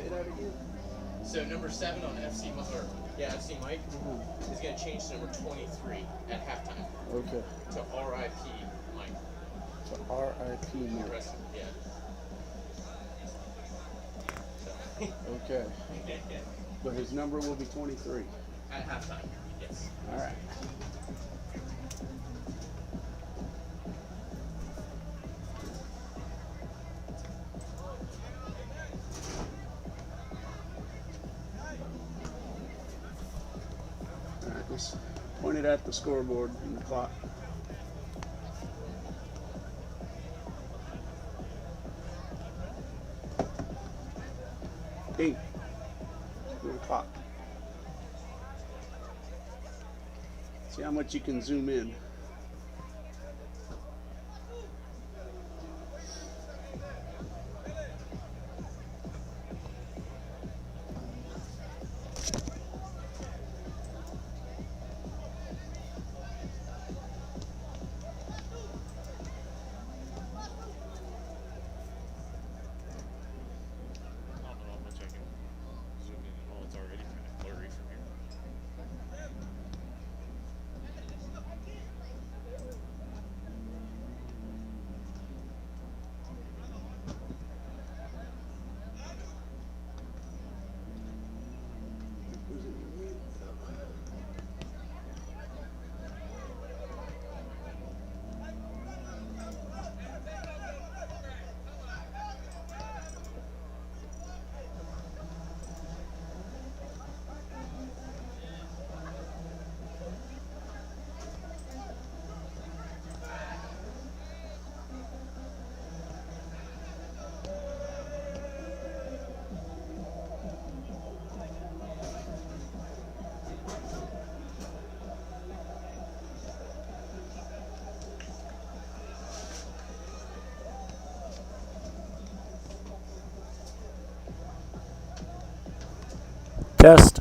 Say that again. So number 7 on FC Mike is going to change to number 23 at halftime. Okay. To RIP Mike. To RIP Mike. Yeah. Okay. But his number will be 23. At halftime, yes. All right. All right, just point it at the scoreboard and the clock. 8. Good o'clock. See how much you can zoom in. Test.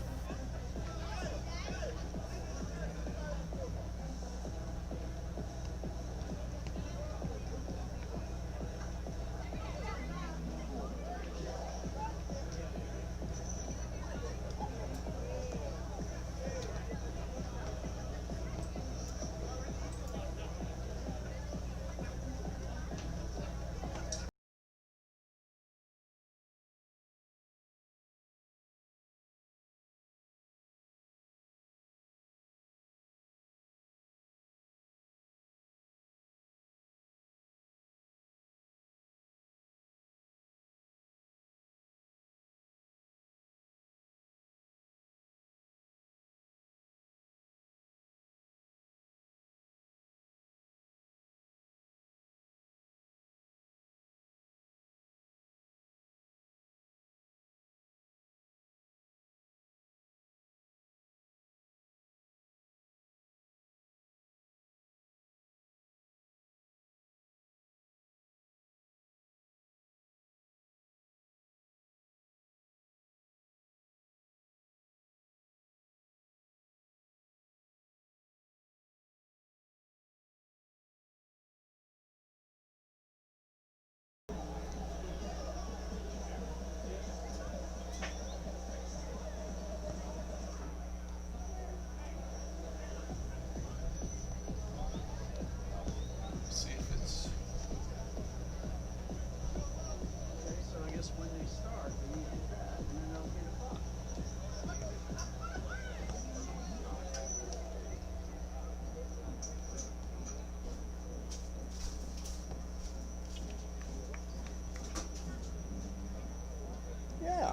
Yeah.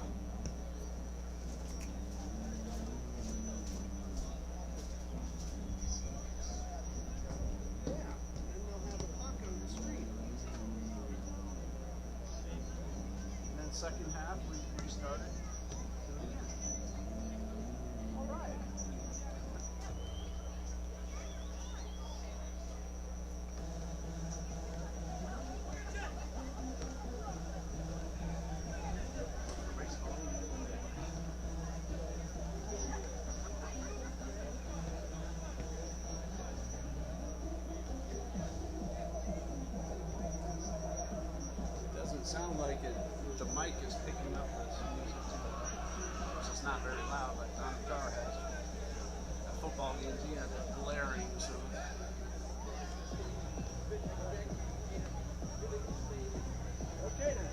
Second half, we restarted. All right. Doesn't sound like it. The mic is picking up this. football games. Yeah, they're glaring. So. Okay then.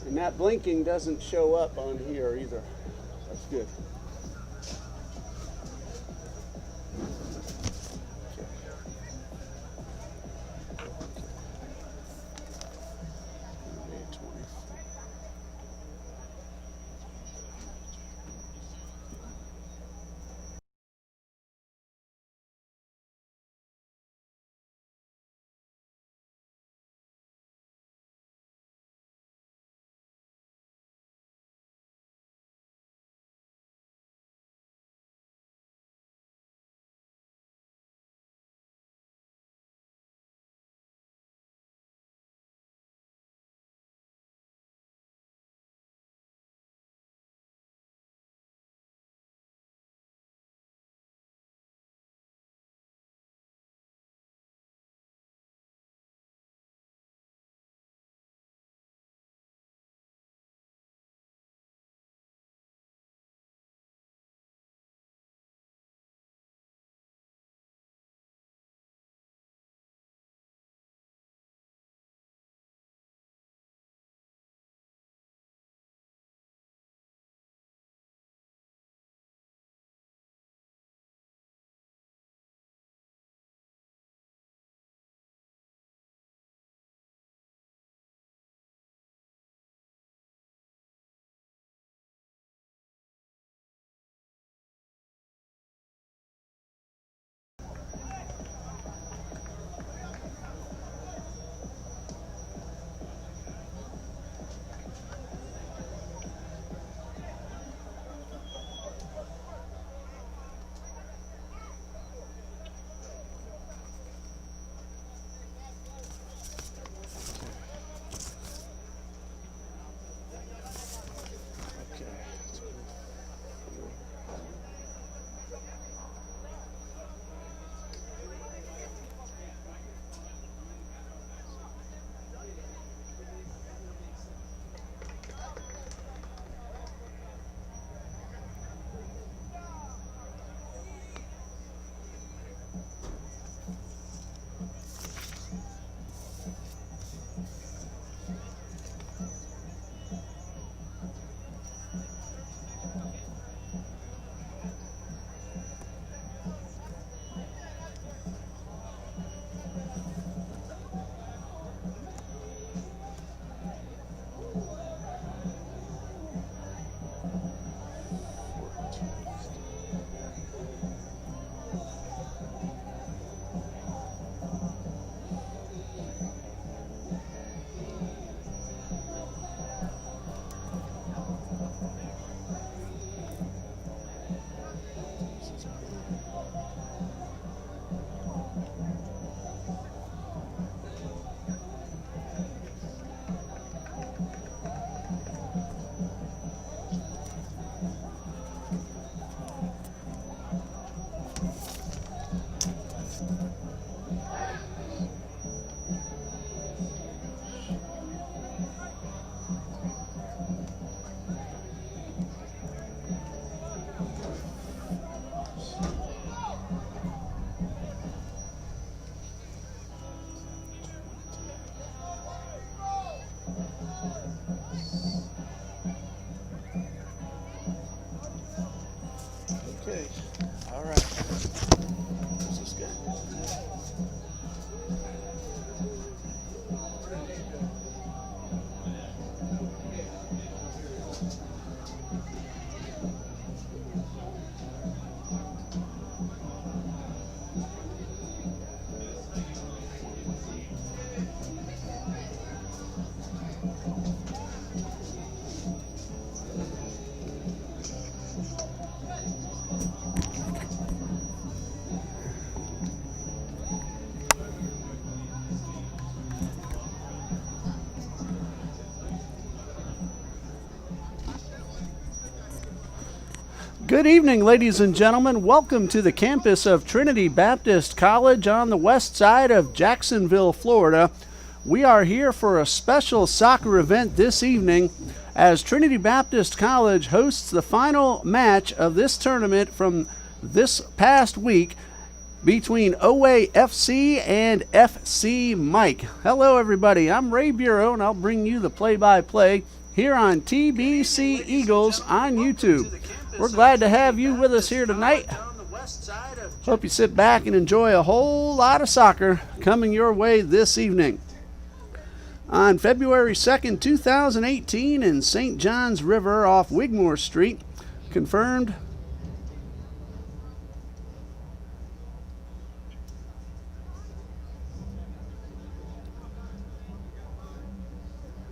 And that blinking doesn't show up on here either. That's good. Okay. All right. This is good. Good evening, ladies and gentlemen. Welcome to the campus of Trinity Baptist College on the west side of Jacksonville, Florida. We are here for a special soccer event this evening as Trinity Baptist College hosts the final match of this tournament from this past week between OWAY FC and FC Mike. Hello, everybody. I'm Ray Bureau, and I'll bring you the play-by-play here on TBC Eagles on YouTube. We're glad to have you with us here tonight. Hope you sit back and enjoy a whole lot of soccer coming your way this evening. On February 2nd, 2018 in St. John's River off Wigmore Street, confirmed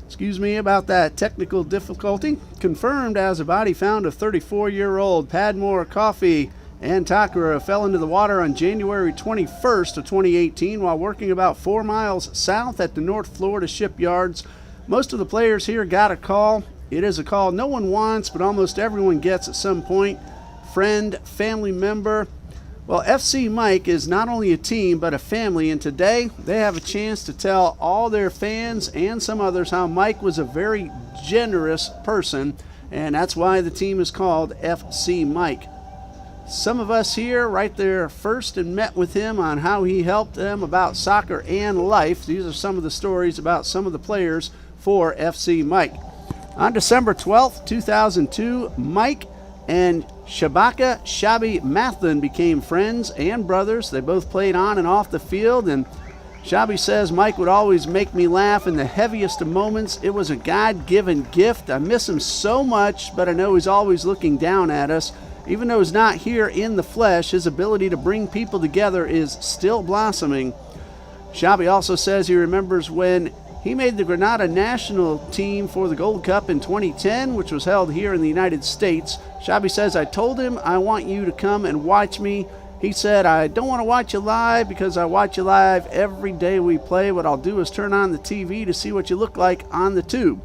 Excuse me about that technical difficulty. Confirmed as a body found of 34-year-old Padmore Coffee and Takara fell into the water on January 21st of 2018 while working about 4 miles south at the North Florida shipyards. Most of the players here got a call. It is a call no one wants, but almost everyone gets at some point. Friend, family member. Well, FC Mike is not only a team, but a family, and today they have a chance to tell all their fans and some others how Mike was a very generous person, and that's why the team is called FC Mike. Some of us here right there first and met with him on how he helped them about soccer and life. These are some of the stories about some of the players for FC Mike. On December 12th, 2002, Mike and Shabaka Shabi Mathan became friends and brothers. They both played on and off the field, and Shabi says Mike would always make me laugh in the heaviest of moments. It was a God-given gift. I miss him so much, but I know he's always looking down at us. Even though he's not here in the flesh, his ability to bring people together is still blossoming. Shabi also says he remembers when he made the Grenada national team for the Gold Cup in 2010, which was held here in the United States. Shabi says, I told him I want you to come and watch me. He said, I don't want to watch you live because I watch you live every day we play. What I'll do is turn on the TV to see what you look like on the tube.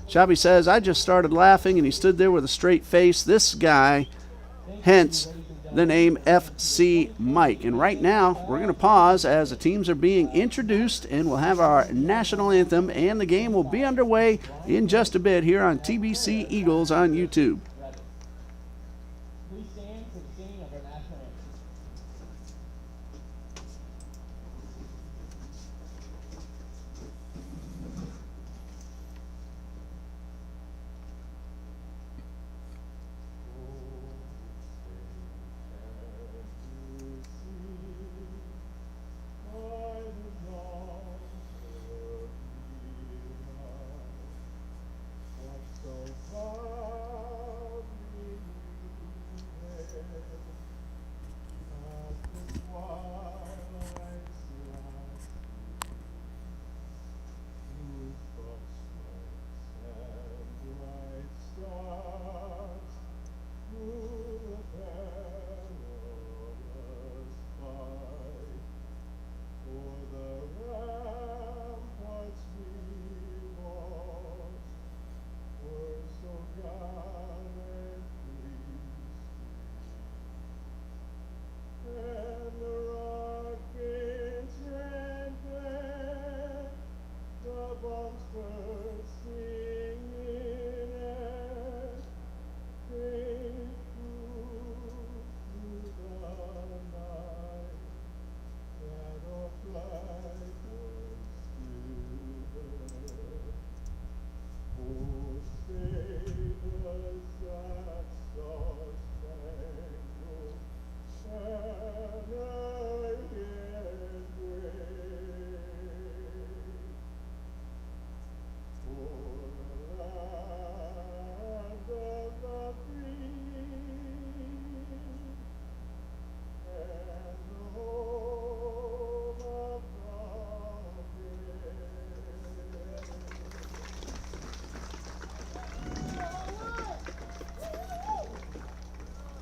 Shabi says, I just started laughing and he stood there with a straight face. This guy, hence the name FC Mike. And right now, we're going to pause as the teams are being introduced, and we'll have our national anthem, and the game will be underway in just a bit here on TBC Eagles on YouTube. Please stand for the singing of our national anthem.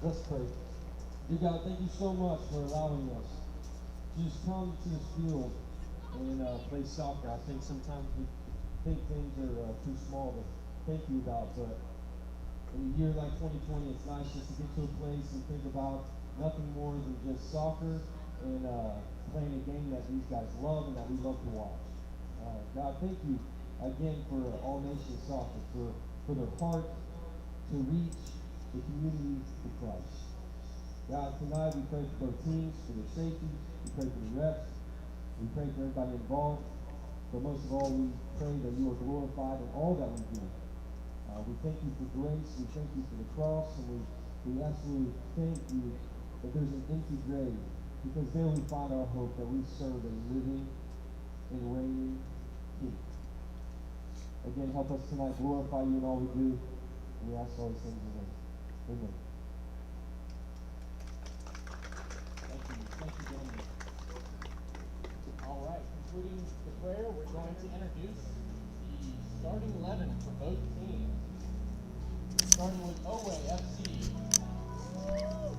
Let's pray. Dear God, thank you so much for allowing us to just come to this field and play soccer. I think sometimes we think things are too small to thank you about, but in a year like 2020, it's nice just to get to a place and think about nothing more than just soccer and playing a game that these guys love and that we love to watch. God, thank you again for All Nations Soccer, for their heart to reach the community to Christ. God, tonight we pray for both teams, for their safety, we pray for the refs, we pray for everybody involved, but most of all we pray that you are glorified in all that we do. We thank you for grace, we thank you for the cross, and we absolutely thank you that there's an empty grave, because there we find our hope that we serve a living and reigning King. Again, help us tonight glorify you in all we do, and we ask all these things in your name. Amen. Thank you, gentlemen. All right, concluding the prayer, we're going to introduce the starting 11 for both teams. Starting with OWAY FC,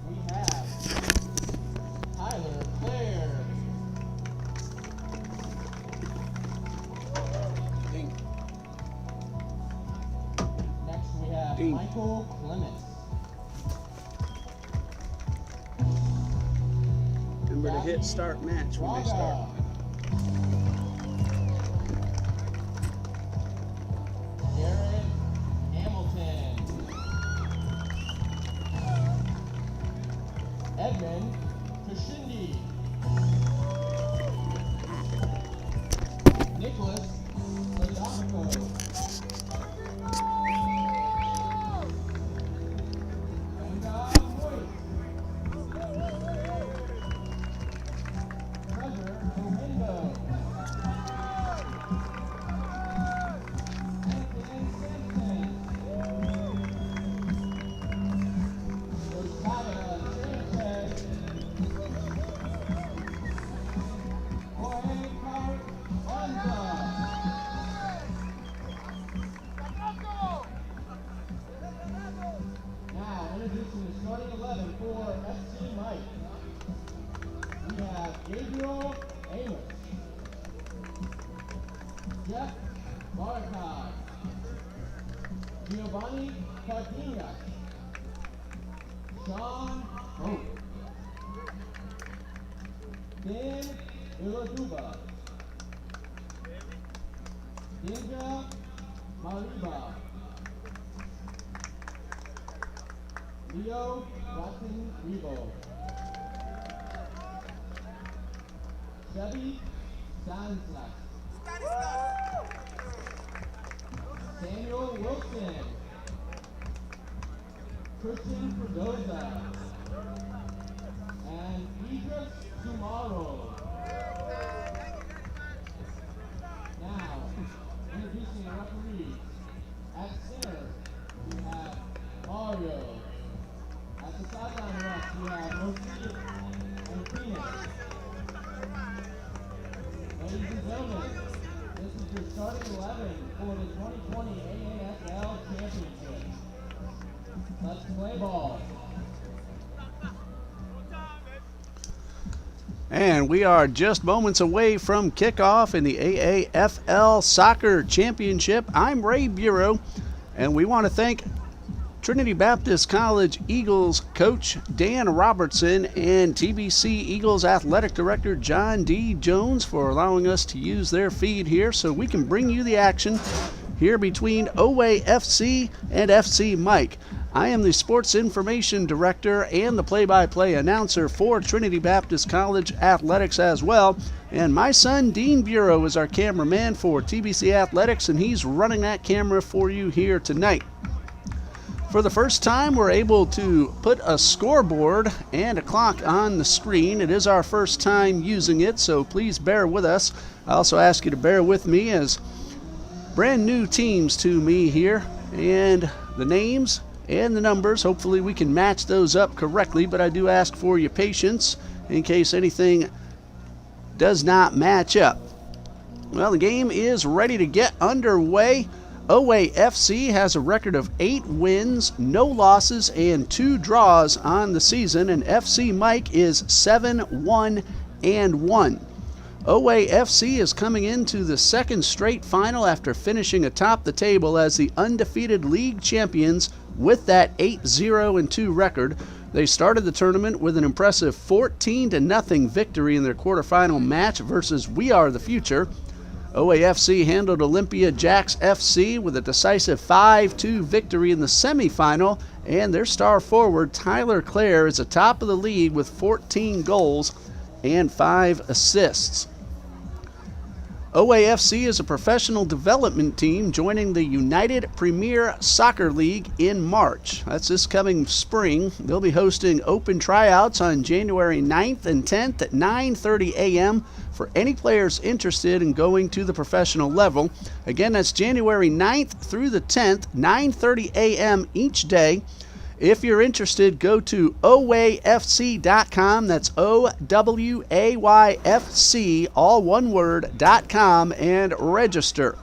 we have Tyler Clare. Ding. Next we have Ding. Michael Clements. Remember to hit start match when they start. Jared Hamilton. Edmund Kashindi. Nicholas Ladonico. Now, introducing the starting 11 for FC Mike. We have Gabriel Amos, Jeff Barakai, Giovanni Cardenas, Sean Hope, Dan Iladuba, Dinga Mariba, Leo Watson Rebo, Chevy Sanslack, Samuel Wilson, Christian Perdoza, and Idris Tomorrow. Now, introducing the referees. At center, we have Mario. At the sideline left, we have Rosie and Phoenix. Ladies and gentlemen, this is your starting 11 for the 2020 AAFL Championship. Let's play ball. And we are just moments away from kickoff in the AAFL Soccer Championship. I'm Ray Bureau, and we want to thank Trinity Baptist College Eagles coach Dan Robertson and TBC Eagles Athletic Director John D. Jones for allowing us to use their feed here so we can bring you the action here between OWAY FC and FC Mike. I am the Sports Information Director and the play-by-play announcer for Trinity Baptist College Athletics as well. And my son, Dean Bureau, is our cameraman for TBC Athletics, and he's running that camera for you here tonight. For the first time, we're able to put a scoreboard and a clock on the screen. It is our first time using it, so please bear with us. I also ask you to bear with me as brand new teams to me here, and the names and the numbers, hopefully we can match those up correctly, but I do ask for your patience in case anything does not match up. Well, the game is ready to get underway. OWAY FC has a record of 8 wins, no losses, and 2 draws on the season, and FC Mike is 7-1-1. OWAY FC is coming into the second straight final after finishing atop the table as the undefeated league champions with that 8-0-2 record. They started the tournament with an impressive 14-0 victory in their quarterfinal match versus We Are the Future. OWAY FC handled Olympia Jacks FC with a decisive 5-2 victory in the semifinal, and their star forward Tyler Clare is atop of the league with 14 goals and 5 assists. OWAY FC is a professional development team joining the United Premier Soccer League in March. That's this coming spring. They'll be hosting open tryouts on January 9th and 10th at 9:30 a.m. for any players interested in going to the professional level. Again, that's January 9th through the 10th, 9:30 a.m. each day. If you're interested, go to OWAYFC.com. That's OWAYFC, all one word, .com, and register.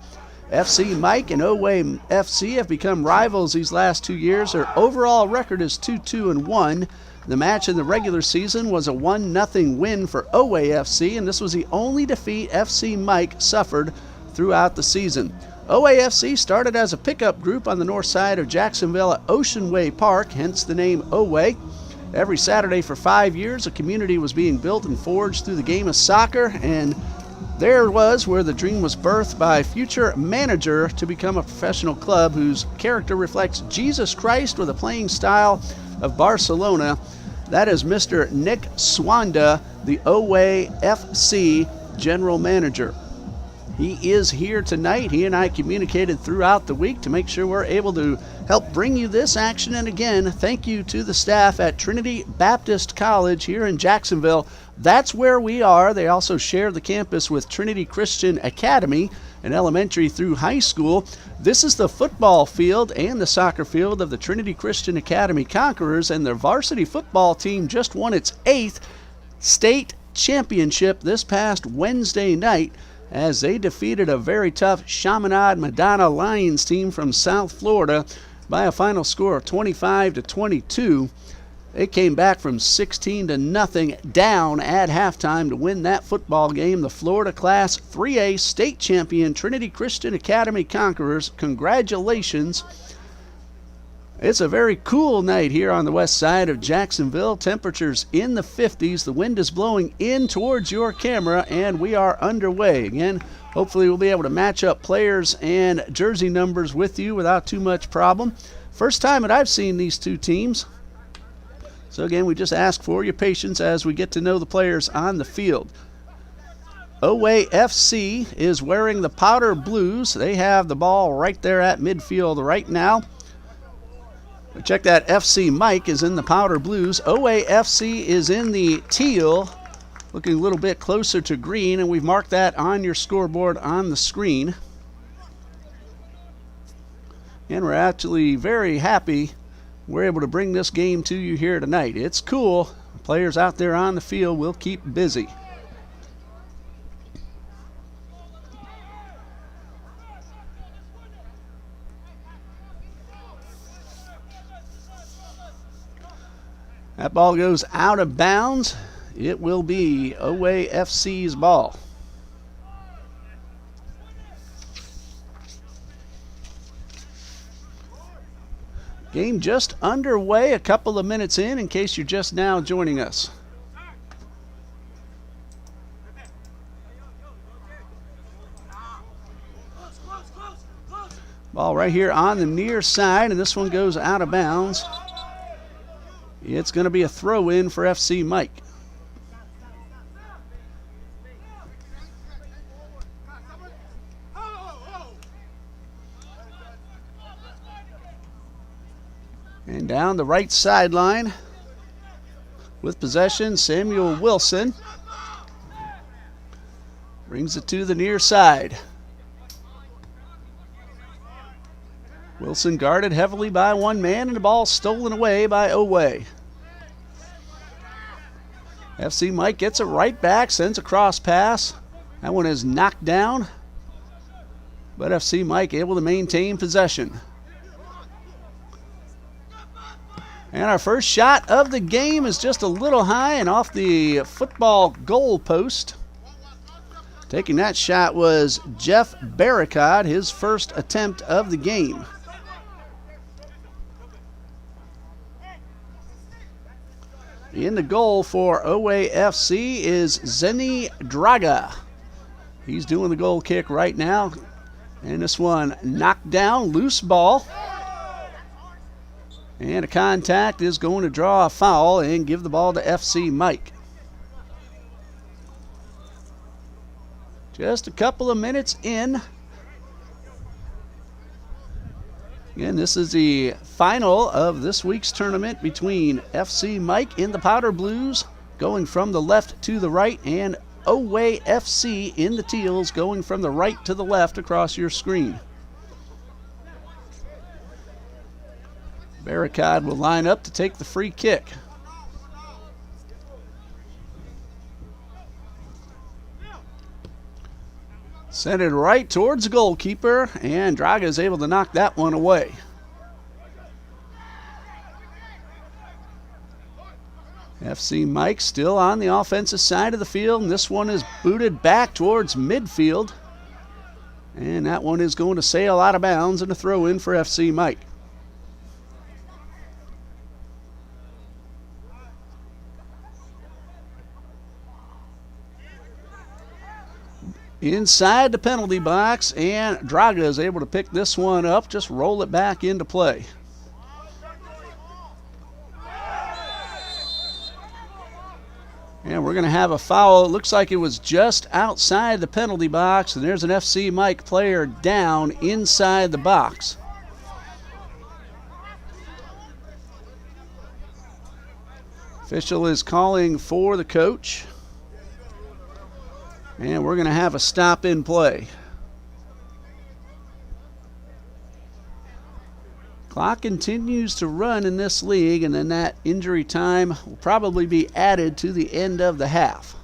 FC Mike and OWAY FC have become rivals these last 2 years. Their overall record is 2-2-1. The match in the regular season was a 1-0 win for OWAY FC, and this was the only defeat FC Mike suffered throughout the season. OWAY FC started as a pickup group on the north side of Jacksonville at Ocean Way Park, hence the name OWAY. Every Saturday for 5 years, a community was being built and forged through the game of soccer, and there was where the dream was birthed by future manager to become a professional club whose character reflects Jesus Christ with a playing style of Barcelona. That is Mr. Nick Swanda, the OWAY FC general manager. He is here tonight. He and I communicated throughout the week to make sure we're able to help bring you this action. And again, thank you to the staff at Trinity Baptist College here in Jacksonville. That's where we are. They also share the campus with Trinity Christian Academy, an elementary through high school. This is the football field and the soccer field of the Trinity Christian Academy Conquerors, and their varsity football team just won its 8th state championship this past Wednesday night, as they defeated a very tough Chaminade Madonna Lions team from South Florida by a final score of 25-22. They came back from 16-0 down at halftime to win that football game. The Florida Class 3A state champion Trinity Christian Academy Conquerors, congratulations. It's a very cool night here on the west side of Jacksonville. Temperatures in the 50s. The wind is blowing in towards your camera, and we are underway. Again, hopefully we'll be able to match up players and jersey numbers with you without too much problem. First time that I've seen these two teams. So again, we just ask for your patience as we get to know the players on the field. OWAY FC is wearing the powder blues. They have the ball right there at midfield right now. Check that, FC Mike is in the powder blues. OWAY FC is in the teal, looking a little bit closer to green, and we've marked that on your scoreboard on the screen. And we're actually very happy we're able to bring this game to you here tonight. It's cool. Players out there on the field will keep busy. That ball goes out of bounds. It will be OWAY FC's ball. Game just underway, a couple of minutes in case you're just now joining us. Ball right here on the near side, and this one goes out of bounds. It's going to be a throw-in for FC Mike. And down the right sideline with possession, Samuel Wilson brings it to the near side. Wilson guarded heavily by one man, and the ball stolen away by OWAY. FC Mike gets it right back, sends a cross pass. That one is knocked down, but FC Mike able to maintain possession. And our first shot of the game is just a little high and off the football goal post. Taking that shot was Jeff Barricade, his first attempt of the game. In the goal for OWAY FC is Zeni Draga. He's doing the goal kick right now. And this one knocked down, loose ball. And a contact is going to draw a foul and give the ball to FC Mike. Just a couple of minutes in. Again, this is the final of this week's tournament between FC Mike in the Powder Blues going from the left to the right, and OWAY FC in the Teals going from the right to the left across your screen. Barricade will line up to take the free kick. Sent it right towards the goalkeeper, and Draga is able to knock that one away. FC Mike still on the offensive side of the field, and this one is booted back towards midfield. And that one is going to sail out of bounds and a throw in for FC Mike. Inside the penalty box, and Draga is able to pick this one up, just roll it back into play. And we're going to have a foul. It looks like it was just outside the penalty box, and there's an FC Mike player down inside the box. Official is calling for the coach. And we're going to have a stop in play. Clock continues to run in this league, and then that injury time will probably be added to the end of the half.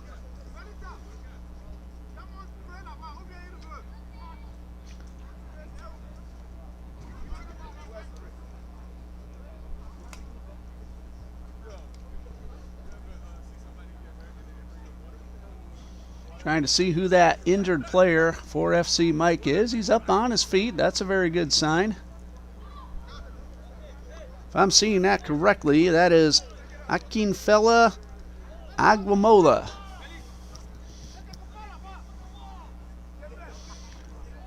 Trying to see who that injured player for FC Mike is. He's up on his feet. That's a very good sign. If I'm seeing that correctly, that is Akinfella Aguamola.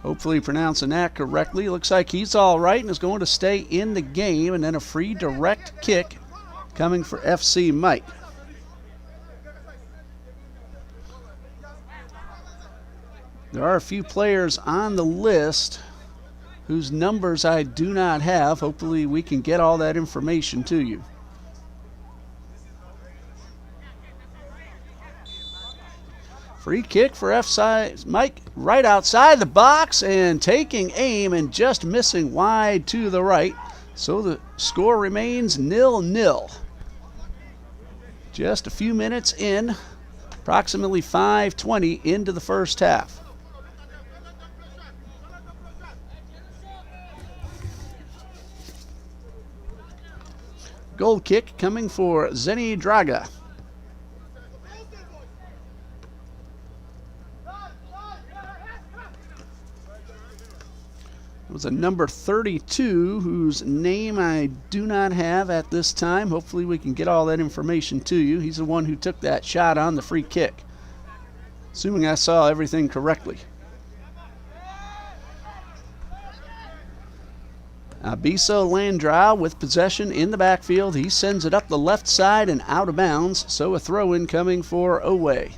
Hopefully pronouncing that correctly. Looks like he's all right and is going to stay in the game, and then a free direct kick coming for FC Mike. There are a few players on the list whose numbers I do not have. Hopefully we can get all that information to you. Free kick for FC Mike right outside the box, and taking aim and just missing wide to the right. So the score remains 0-0. Just a few minutes in, approximately 5:20 into the first half. Goal kick coming for Zeni Draga. It was a number 32 whose name I do not have at this time. Hopefully we can get all that information to you. He's the one who took that shot on the free kick, assuming I saw everything correctly. Abiso Landra with possession in the backfield. He sends it up the left side and out of bounds, so a throw-in coming for OWAY.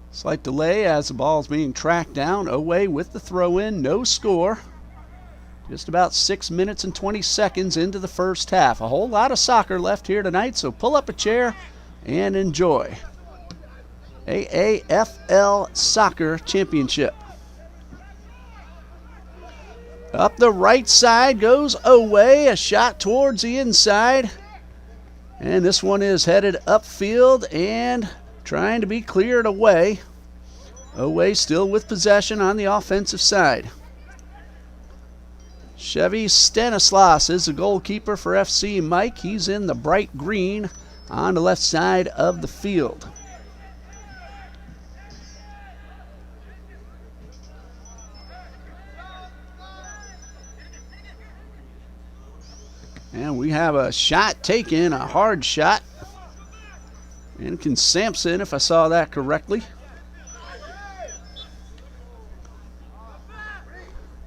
Slight delay as the ball is being tracked down. OWAY with the throw-in, no score. Just about 6 minutes and 20 seconds into the first half. A whole lot of soccer left here tonight, so pull up a chair and enjoy. AAFL Soccer Championship. Up the right side goes OWAY, a shot towards the inside. And this one is headed upfield and trying to be cleared away. OWAY still with possession on the offensive side. Chevy Stanislas is the goalkeeper for FC Mike. He's in the bright green on the left side of the field. And we have a shot taken, a hard shot. Anakin Sampson, if I saw that correctly.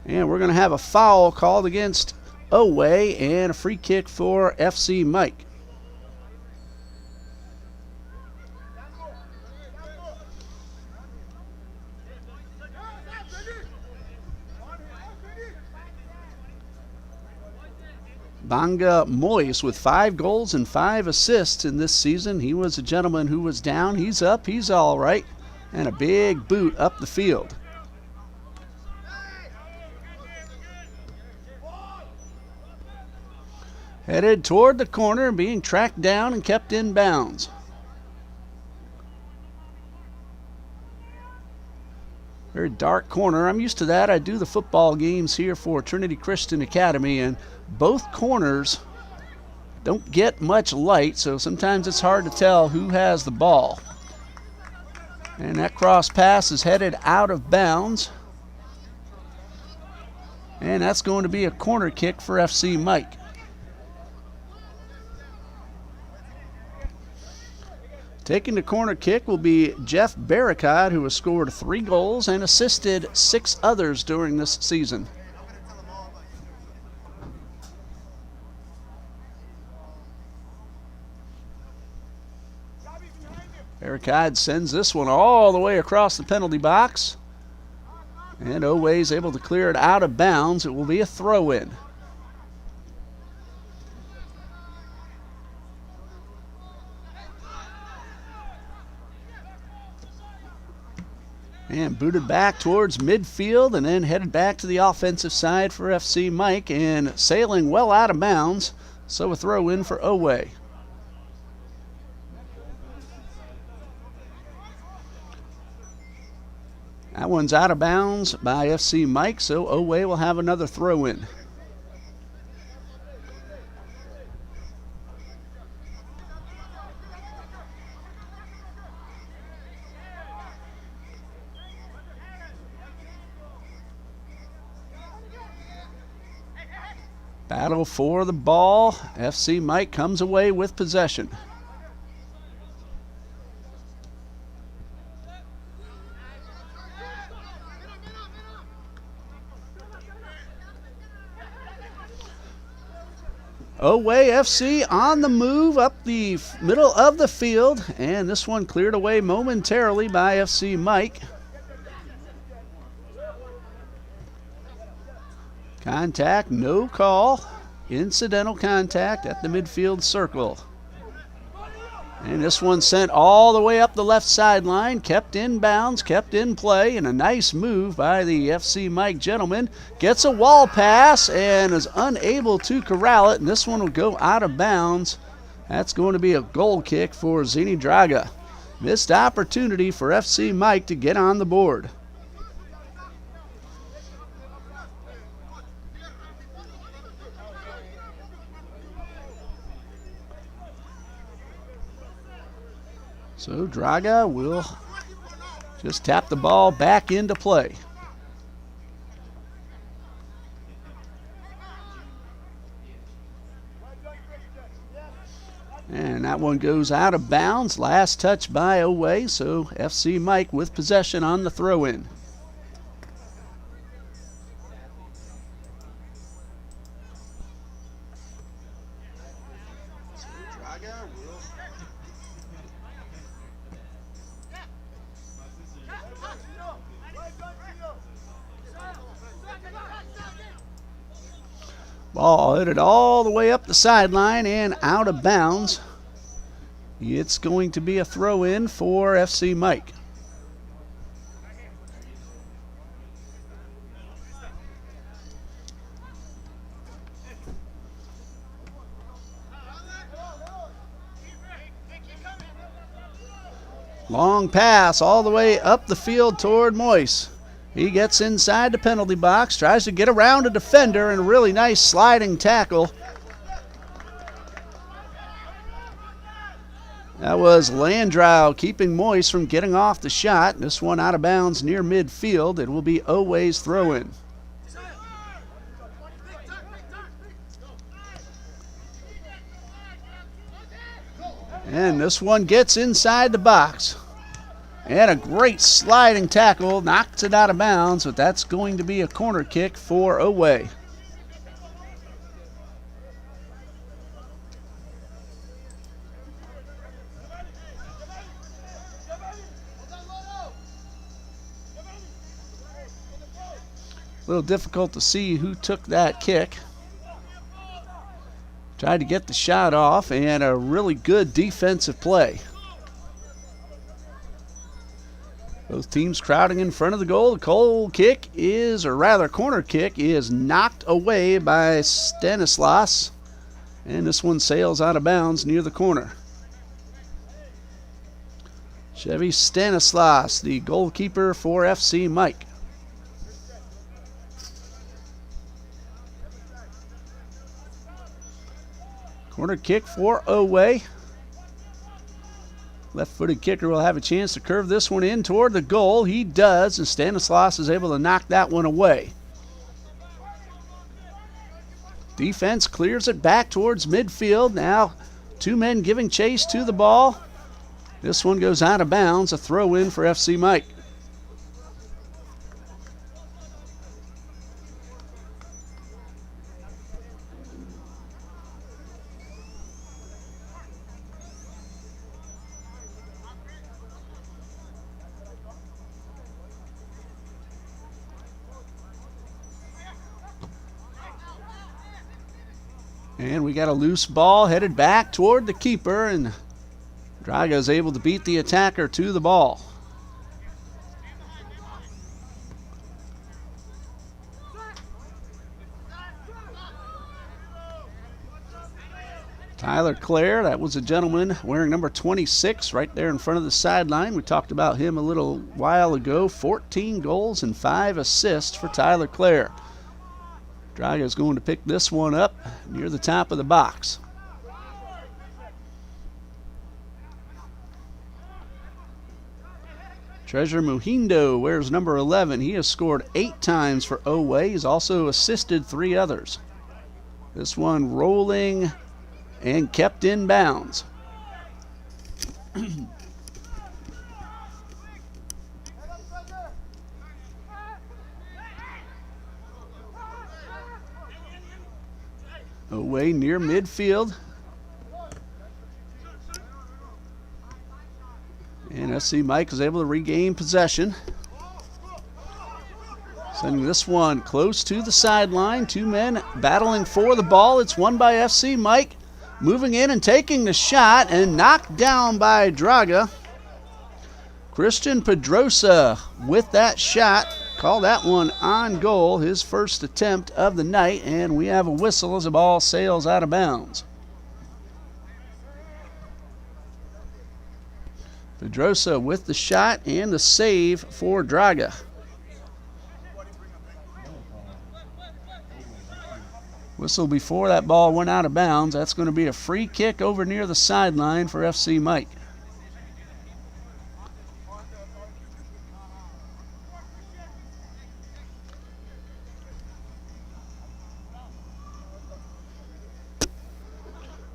And we're going to have a foul called against OWAY and a free kick for FC Mike. Banga Moyes with 5 goals and 5 assists in this season. He was a gentleman who was down. He's up. He's all right. And a big boot up the field. Headed toward the corner, being tracked down and kept in bounds. Very dark corner. I'm used to that. I do the football games here for Trinity Christian Academy, and both corners don't get much light, so sometimes it's hard to tell who has the ball. And that cross pass is headed out of bounds. And that's going to be a corner kick for FC Mike. Taking the corner kick will be Jeff Barricade, who has scored 3 goals and assisted 6 others during this season. Barricade sends this one all the way across the penalty box. And OWAY is able to clear it out of bounds. It will be a throw-in. And booted back towards midfield and then headed back to the offensive side for FC Mike and sailing well out of bounds. So a throw in for OWAY. That one's out of bounds by FC Mike, so OWAY will have another throw in. Battle for the ball. FC Mike comes away with possession. OWAY FC on the move up the middle of the field, and this one cleared away momentarily by FC Mike. Contact, no call. Incidental contact at the midfield circle. And this one sent all the way up the left sideline, kept in bounds, kept in play, and a nice move by the FC Mike gentleman. Gets a wall pass and is unable to corral it, and this one will go out of bounds. That's going to be a goal kick for Zini Draga. Missed opportunity for FC Mike to get on the board. So Draga will just tap the ball back into play. And that one goes out of bounds. Last touch by OWAY, so FC Mike with possession on the throw-in. Ball hit it all the way up the sideline and out of bounds. It's going to be a throw-in for FC Mike. Long pass all the way up the field toward Moyes. He gets inside the penalty box, tries to get around a defender, and a really nice sliding tackle. That was Landrow keeping Moise from getting off the shot. This one out of bounds near midfield. It will be Oway's throw-in. And this one gets inside the box. And a great sliding tackle, knocks it out of bounds, but that's going to be a corner kick for Oway. A little difficult to see who took that kick. Tried to get the shot off, and a really good defensive play. Both teams crowding in front of the goal. The corner kick is knocked away by Stanislas. And this one sails out of bounds near the corner. Chevy Stanislas, the goalkeeper for FC Mike. Corner kick for Oway. Left-footed kicker will have a chance to curve this one in toward the goal. He does, and Stanislas is able to knock that one away. Defense clears it back towards midfield. Now 2 men giving chase to the ball. This one goes out of bounds, a throw in for FC Mike. And we got a loose ball headed back toward the keeper, and Draga is able to beat the attacker to the ball. Tyler Clare, that was a gentleman wearing number 26 right there in front of the sideline. We talked about him a little while ago. 14 goals and 5 assists for Tyler Clare. Draga is going to pick this one up near the top of the box. Treasure Muhindo wears number 11. He has scored 8 times for Oway. He's also assisted 3 others. This one rolling and kept in bounds. Away near midfield. And FC Mike is able to regain possession. Sending this one close to the sideline. 2 men battling for the ball. It's won by FC Mike. Moving in and taking the shot and knocked down by Draga. Christian Pedrosa with that shot. Call that one on goal, his first attempt of the night, and we have a whistle as the ball sails out of bounds. Pedrosa with the shot and the save for Draga. Whistle before that ball went out of bounds. That's going to be a free kick over near the sideline for FC Mike.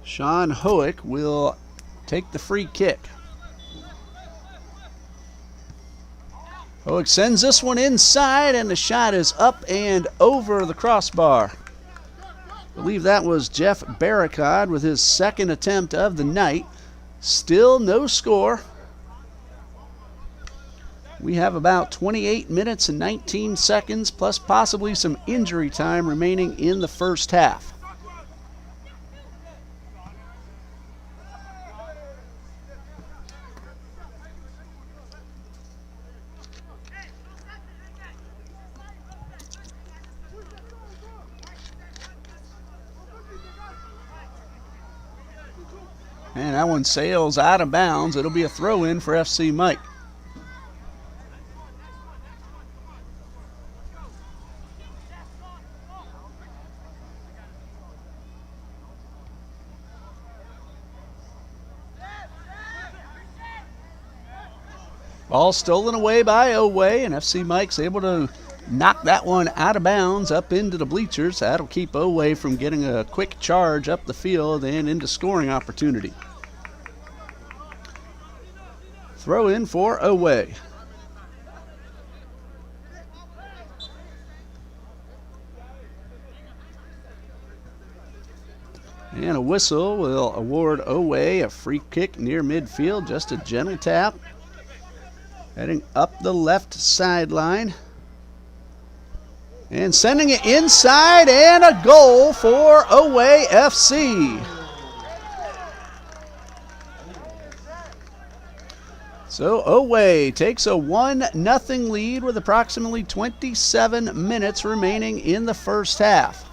Sean Hoek will take the free kick. Hoek sends this one inside, and the shot is up and over the crossbar. I believe that was Jeff Barricade with his second attempt of the night. Still no score. We have about 28 minutes and 19 seconds, plus possibly some injury time remaining in the first half. And that one sails out of bounds. It'll be a throw-in for FC Mike. Ball stolen away by OWAY, and FC Mike's able to knock that one out of bounds up into the bleachers. That'll keep OWAY from getting a quick charge up the field and into scoring opportunity. Throw in for OWAY. And a whistle will award OWAY a free kick near midfield, just a gentle tap. Heading up the left sideline. And sending it inside, and a goal for OWAY FC. So OWAY takes a 1-0 lead with approximately 27 minutes remaining in the first half.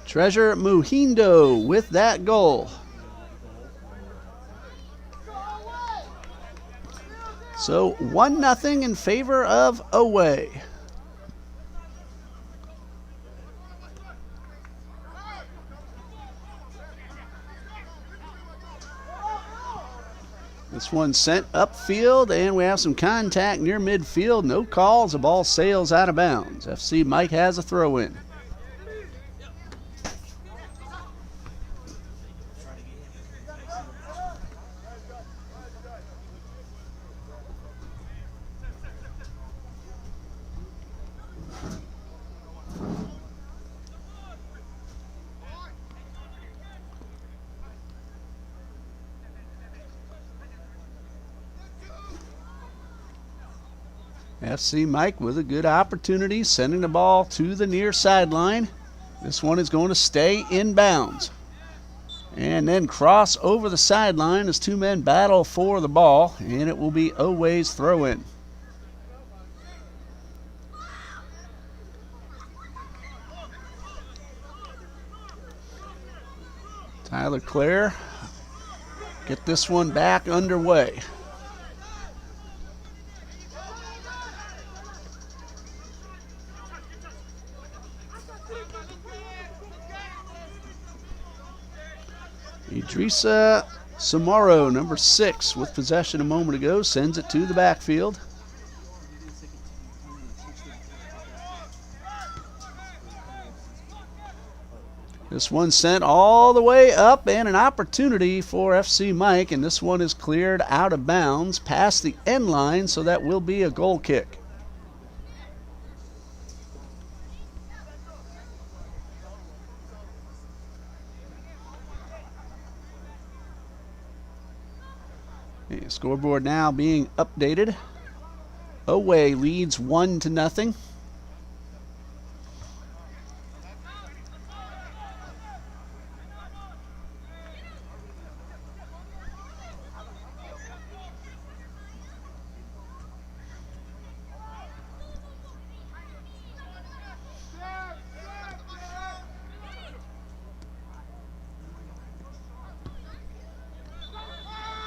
Treasure Muhindo with that goal. So 1-0 in favor of OWAY. This one sent upfield, and we have some contact near midfield. No calls. The ball sails out of bounds. FC Mike has a throw in. FC Mike with a good opportunity, sending the ball to the near sideline. This one is going to stay in bounds. And then cross over the sideline as two men battle for the ball, and it will be OWAY's throw in. Tyler Clare get this one back underway. Idrissa Samaro, number 6, with possession a moment ago, sends it to the backfield. This one sent all the way up, and an opportunity for FC Mike, and this one is cleared out of bounds past the end line, so that will be a goal kick. Okay, scoreboard now being updated. OWAY leads 1-0.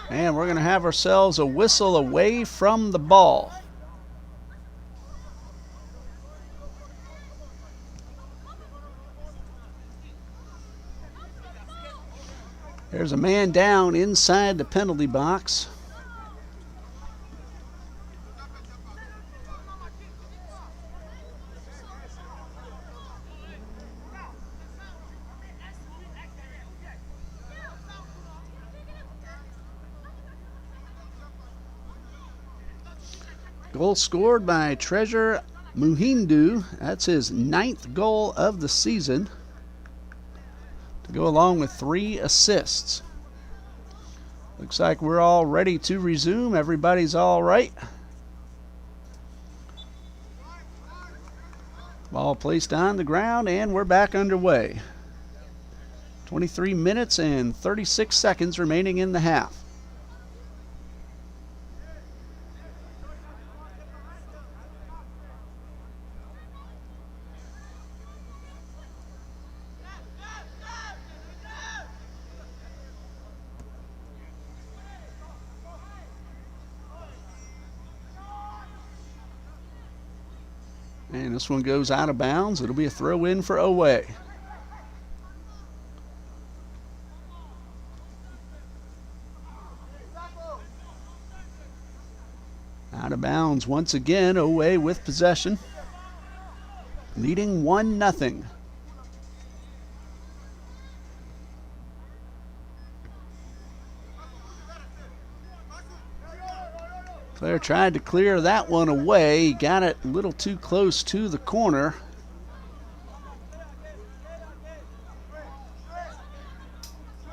And we're going to have ourselves a whistle away from the ball. There's a man down inside the penalty box. Goal scored by Treasure Muhindu. That's his 9th goal of the season, to go along with 3 assists. Looks like we're all ready to resume. Everybody's all right. Ball placed on the ground, and we're back underway. 23 minutes and 36 seconds remaining in the half. And this one goes out of bounds. It'll be a throw in for OWAY. Out of bounds once again. OWAY with possession, leading 1-0. Claire tried to clear that one away. He got it a little too close to the corner.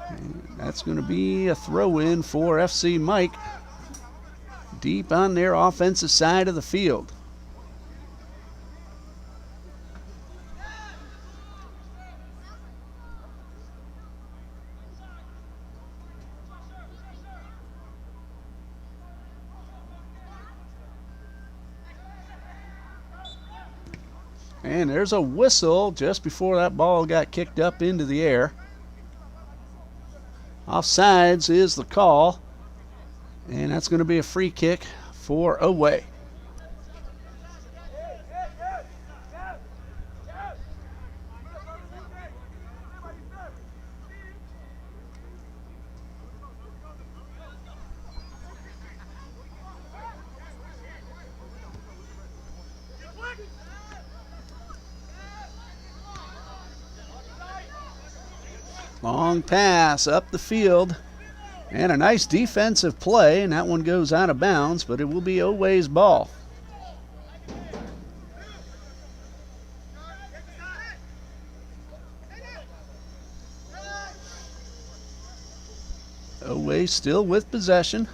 And that's going to be a throw-in for FC Mike, deep on their offensive side of the field. And there's a whistle just before that ball got kicked up into the air. Offsides is the call, and that's going to be a free kick for OWAY. Long pass up the field, and a nice defensive play, and that one goes out of bounds, but it will be OWAY's ball. OWAY still with possession.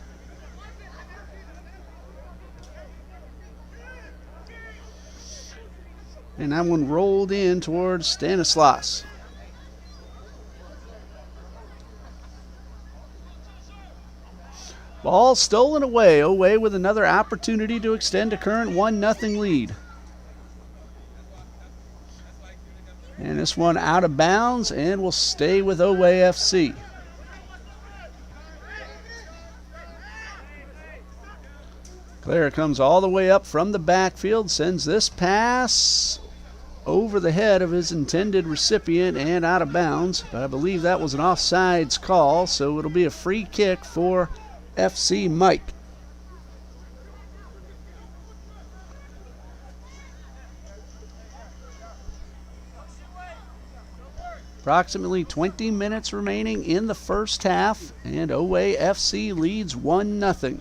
And that one rolled in towards Stanislas. Ball stolen away. OWAY with another opportunity to extend a current 1-0 lead. And this one out of bounds and will stay with OWAY FC. Claire comes all the way up from the backfield, sends this pass over the head of his intended recipient and out of bounds. But I believe that was an offsides call, so it'll be a free kick for FC Mike. Approximately 20 minutes remaining in the first half, and OWAY FC leads 1-0.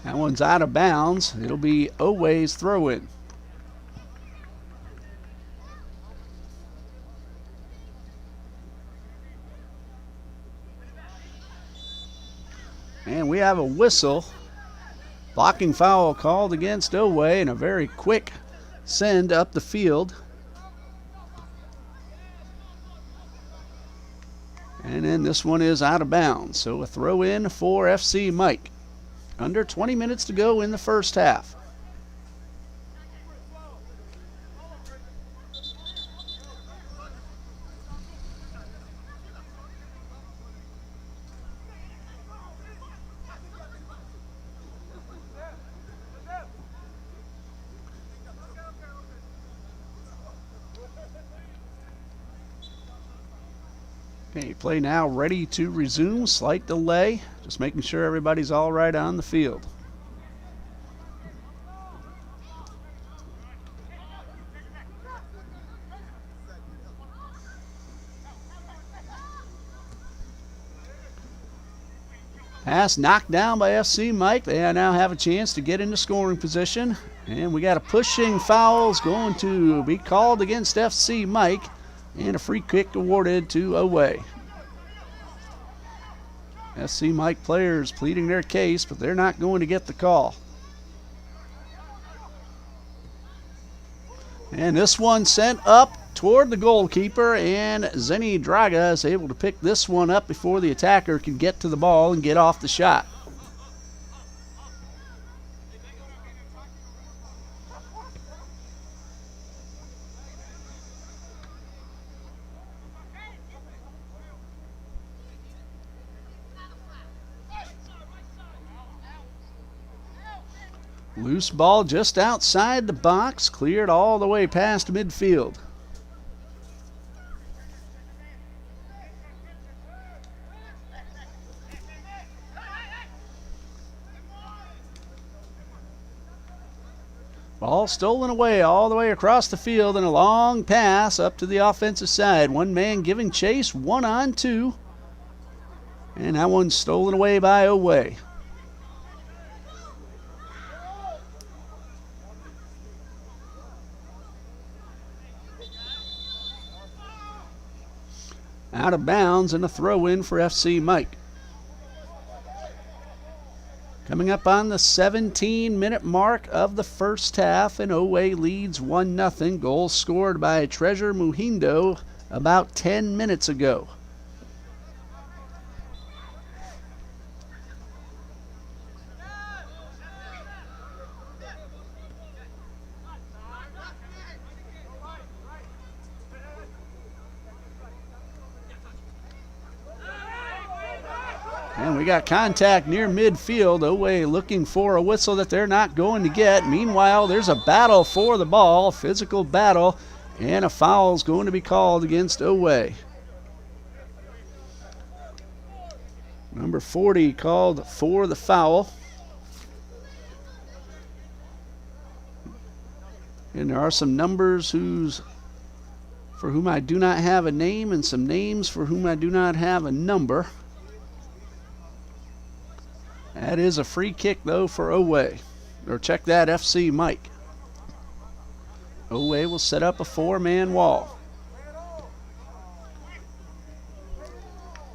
That one's out of bounds. It'll be OWAY's throw-in. And we have a whistle. Blocking foul called against OWAY, and a very quick send up the field. And then this one is out of bounds. So a throw-in for FC Mike. Under 20 minutes to go in the first half. Okay, play now ready to resume. Slight delay. Just making sure everybody's all right on the field. Pass knocked down by FC Mike. They now have a chance to get into scoring position. And we got a pushing foul going to be called against FC Mike. And a free kick awarded to OWAY. FC Mike players pleading their case, but they're not going to get the call. And this one sent up toward the goalkeeper, and Zeni Draga is able to pick this one up before the attacker can get to the ball and get off the shot. Loose ball just outside the box, cleared all the way past midfield. Ball stolen away all the way across the field, and a long pass up to the offensive side. One man giving chase, 1-on-2. And that one's stolen away by OWAY. Out of bounds and a throw in for FC Mike. Coming up on the 17-minute mark of the first half, and OWAY leads 1-0. Goal scored by Treasure Muhindo about 10 minutes ago. And we got contact near midfield. OWAY looking for a whistle that they're not going to get. Meanwhile, there's a battle for the ball, physical battle, and a foul is going to be called against OWAY. Number 40 called for the foul. And there are some numbers for whom I do not have a name, and some names for whom I do not have a number. That is a free kick, though, for OWAY. Or check that, FC Mike. OWAY will set up a 4-man wall.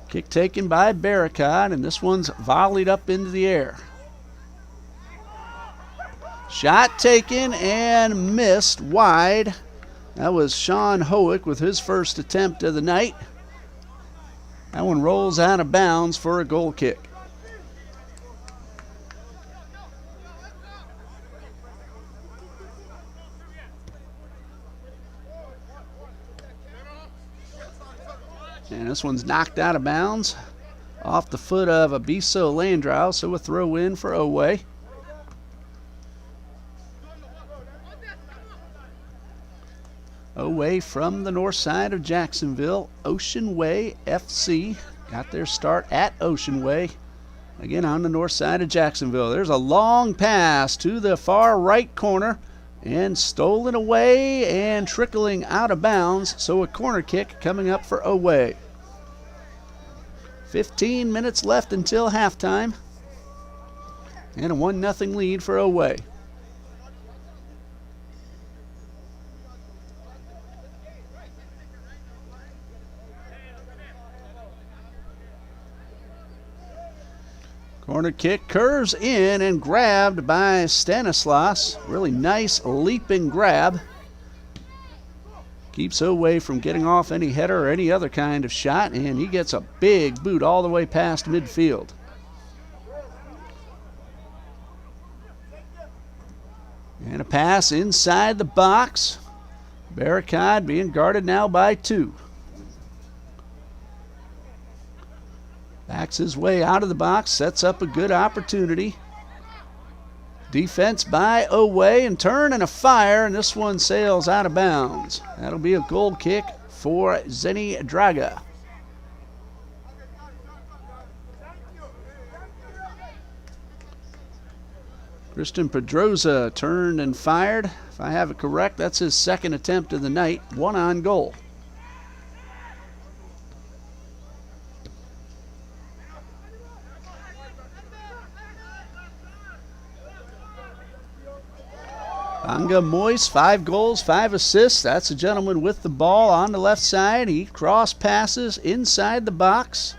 Kick taken by Barricade, and this one's volleyed up into the air. Shot taken and missed wide. That was Sean Howick with his first attempt of the night. That one rolls out of bounds for a goal kick. And this one's knocked out of bounds off the foot of Abiso Landrow, so a throw in for OWAY. OWAY from the north side of Jacksonville, OWAY FC, got their start at OWAY, again on the north side of Jacksonville. There's a long pass to the far right corner, and stolen away and trickling out of bounds, so a corner kick coming up for OWAY. 15 minutes left until halftime, and a 1-0 lead for OWAY. Corner kick curves in and grabbed by Stanislas. Really nice leaping grab. Keeps OWAY from getting off any header or any other kind of shot, and he gets a big boot all the way past midfield. And a pass inside the box. Barricade being guarded now by 2. Backs his way out of the box, sets up a good opportunity. Defense by OWAY, and turn and a fire, and this one sails out of bounds. That'll be a goal kick for Zeni Draga. Christian Pedroza turned and fired. If I have it correct, that's his second attempt of the night, 1 on goal. Anga Moise, 5 goals, 5 assists. That's a gentleman with the ball on the left side. He cross passes inside the box.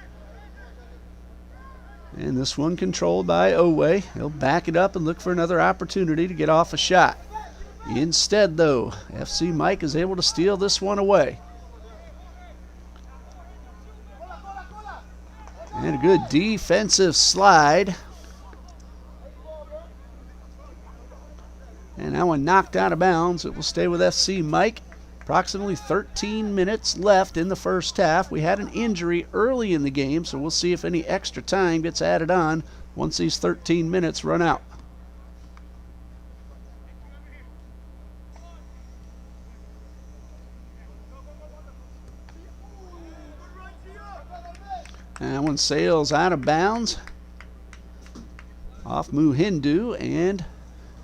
And this one controlled by OWAY. He'll back it up and look for another opportunity to get off a shot. Instead, though, FC Mike is able to steal this one away. And a good defensive slide. And that one knocked out of bounds. It will stay with FC Mike. Approximately 13 minutes left in the first half. We had an injury early in the game, so we'll see if any extra time gets added on once these 13 minutes run out. one sails out of bounds off Muhindu, and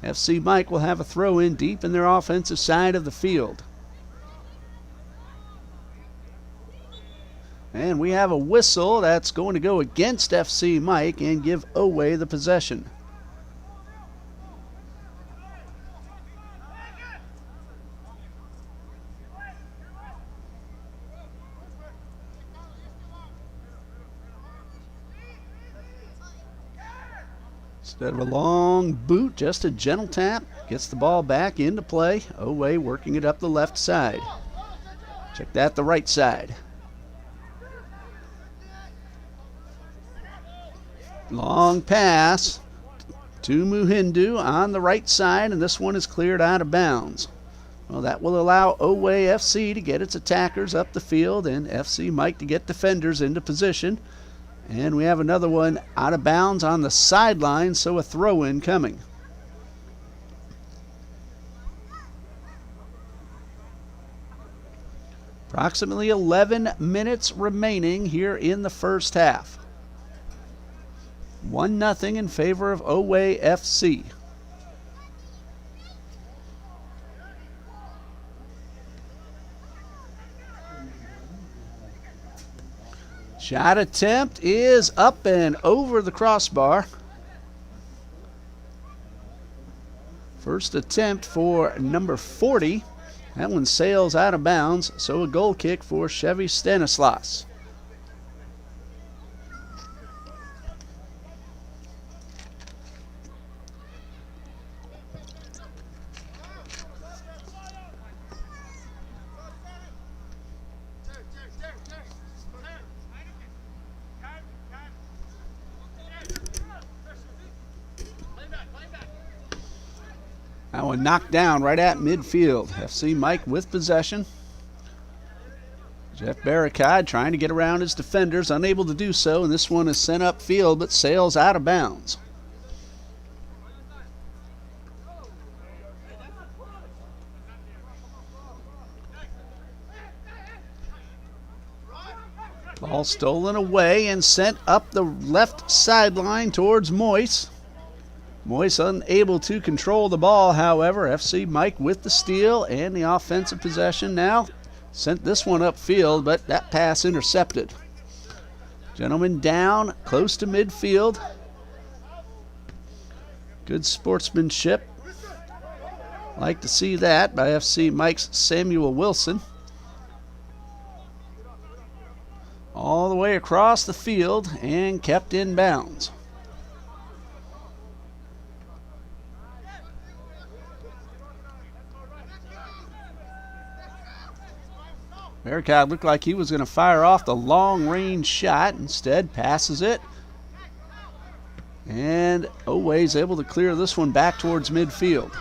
FC Mike will have a throw in deep in their offensive side of the field. And we have a whistle that's going to go against FC Mike and give OWAY the possession. Instead of a long boot, just a gentle tap. Gets the ball back into play. OWAY working it up the left side. Check that, the right side. Long pass to Muhindu on the right side, and this one is cleared out of bounds. Well, that will allow OWAY FC to get its attackers up the field and FC Mike to get defenders into position. And we have another one out of bounds on the sideline, so a throw-in coming. Approximately 11 minutes remaining here in the first half. 1-0 in favor of OWAY FC. Shot attempt is up and over the crossbar. First attempt for number 40. That one sails out of bounds, so a goal kick for Chevy Stanislas. That one knocked down right at midfield. FC Mike with possession. Jeff Barricade trying to get around his defenders, unable to do so, and this one is sent upfield but sails out of bounds. Ball stolen away and sent up the left sideline towards Moyes. Moyes unable to control the ball, however. FC Mike with the steal and the offensive possession now. Sent this one upfield, but that pass intercepted. Gentleman down, close to midfield. Good sportsmanship. Like to see that by FC Mike's Samuel Wilson. All the way across the field and kept in bounds. Barricade looked like he was going to fire off the long-range shot. Instead, passes it. And OWAY's able to clear this one back towards midfield.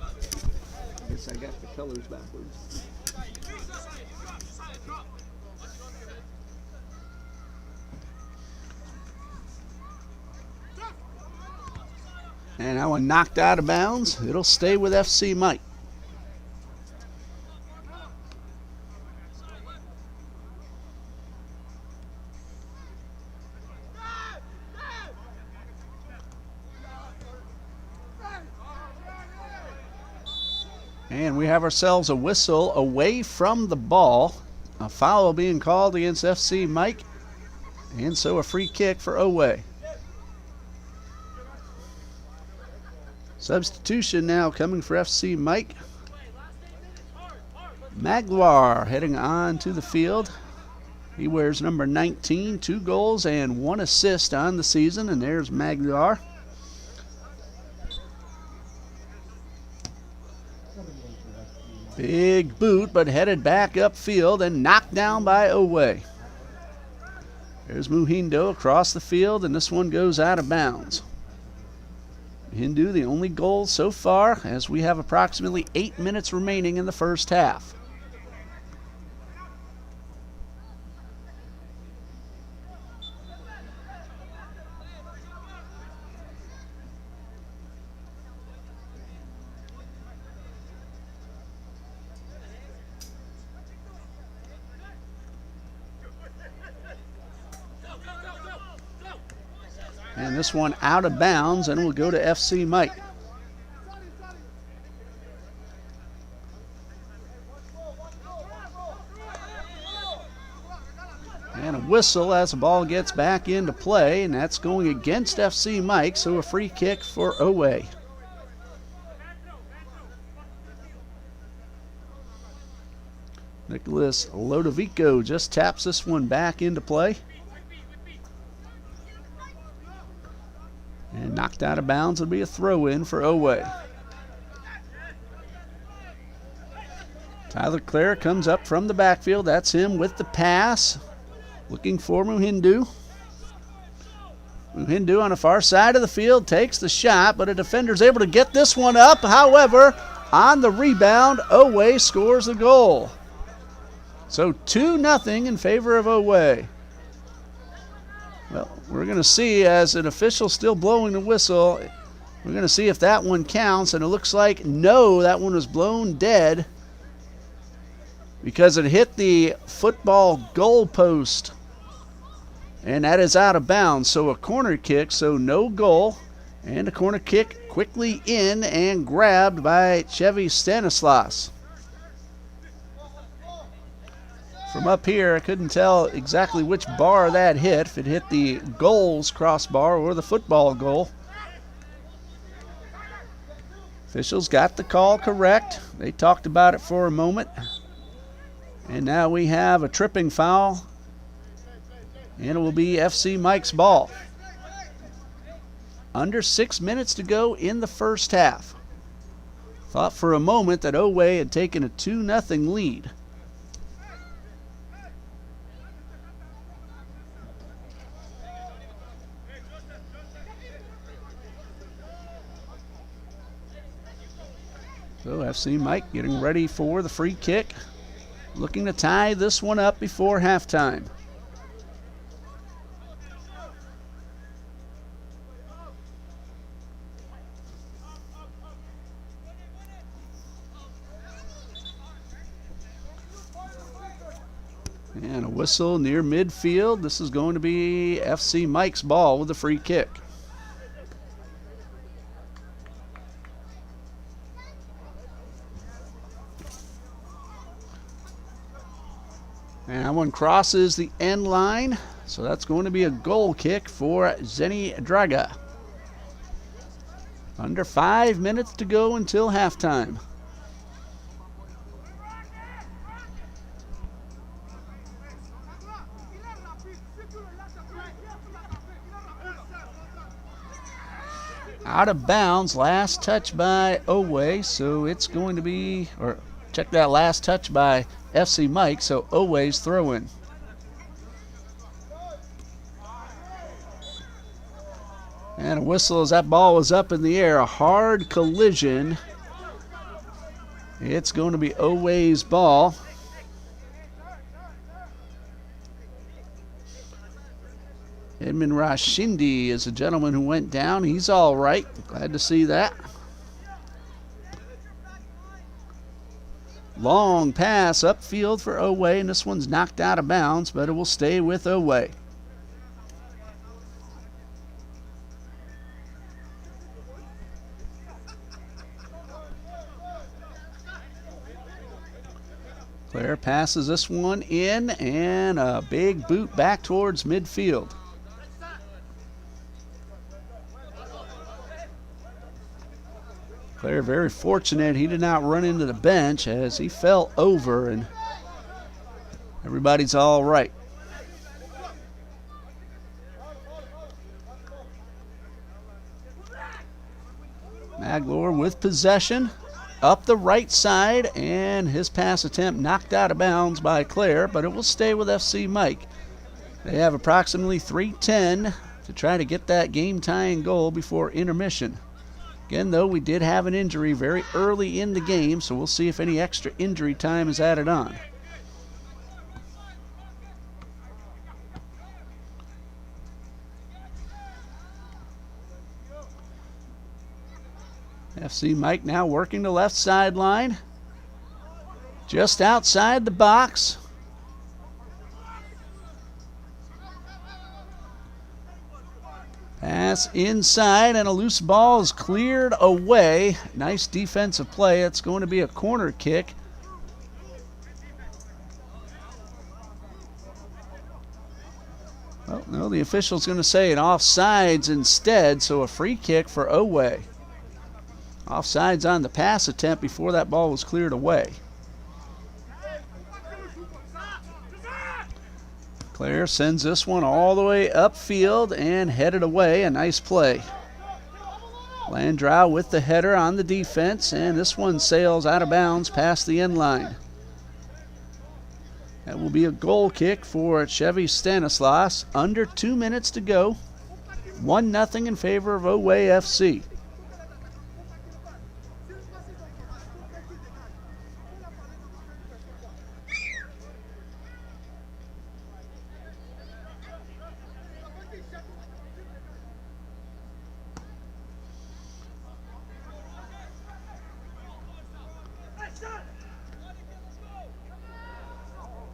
I guess I got the colors backwards. And that one knocked out of bounds. It'll stay with FC Mike. And we have ourselves a whistle away from the ball. A foul being called against FC Mike. And so a free kick for OWAY. Substitution now coming for FC Mike. Magloire heading on to the field. He wears number 19, 2 goals and 1 assist on the season, and there's Magloire. Big boot, but headed back upfield and knocked down by OWAY. There's Muhindu across the field, and this one goes out of bounds. Hindu, the only goal so far, as we have approximately 8 minutes remaining in the first half. And this one out of bounds, and will go to FC Mike. And a whistle as the ball gets back into play, and that's going against FC Mike, so a free kick for OWAY. Nicholas Lodovico just taps this one back into play. And knocked out of bounds. It'll be a throw-in for OWAY. Tyler Clare comes up from the backfield. That's him with the pass. Looking for Muhindu. Muhindu on the far side of the field takes the shot, but a defender's able to get this one up. However, on the rebound, OWAY scores the goal. So 2-0 in favor of OWAY. Well, we're going to see, as an official still blowing the whistle, we're going to see if that one counts, and it looks like no, that one was blown dead because it hit the football goal post, and that is out of bounds. So a corner kick, so no goal, and a corner kick quickly in and grabbed by Chevy Stanislas. From up here, I couldn't tell exactly which bar that hit, if it hit the goals crossbar or the football goal. Officials got the call correct. They talked about it for a moment. And now we have a tripping foul, and it will be FC Mike's ball. Under 6 minutes to go in the first half. Thought for a moment that OWAY had taken a 2-0 lead. So FC Mike getting ready for the free kick. Looking to tie this one up before halftime. And a whistle near midfield. This is going to be FC Mike's ball with the free kick. And that one crosses the end line, so that's going to be a goal kick for Zeni Draga. Under 5 minutes to go until halftime. Out of bounds, last touch by OWAY, so it's going to be, or check that, last touch by FC Mike, so OWAY's throw-in. And a whistle as that ball was up in the air, a hard collision. It's going to be OWAY's ball. Edmund Rashindi is a gentleman who went down. He's all right. Glad to see that. Long pass upfield for OWAY, and this one's knocked out of bounds, but it will stay with OWAY. Claire passes this one in, and a big boot back towards midfield. Claire very fortunate he did not run into the bench as he fell over, and everybody's all right. Maglor with possession up the right side, and his pass attempt knocked out of bounds by Claire, but it will stay with FC Mike. They have approximately 3:10 to try to get that game-tying goal before intermission. Again, though, we did have an injury very early in the game, so we'll see if any extra injury time is added on. FC Mike now working the left sideline, just outside the box. Pass inside, and a loose ball is cleared away. Nice defensive play. It's going to be a corner kick. Well, no, the official's going to say an offsides instead, so a free kick for OWAY. Offsides on the pass attempt before that ball was cleared away. Claire sends this one all the way upfield and headed away. A nice play. Landrow with the header on the defense, and this one sails out of bounds past the end line. That will be a goal kick for Chevy Stanislaus. Under 2 minutes to go. 1-0 in favor of OWAY FC.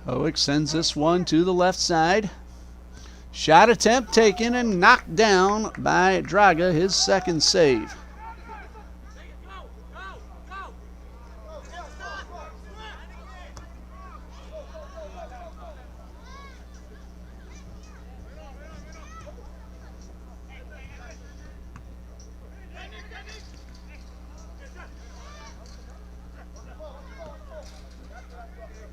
Hoek sends this one to the left side. Shot attempt taken and knocked down by Draga, his second save.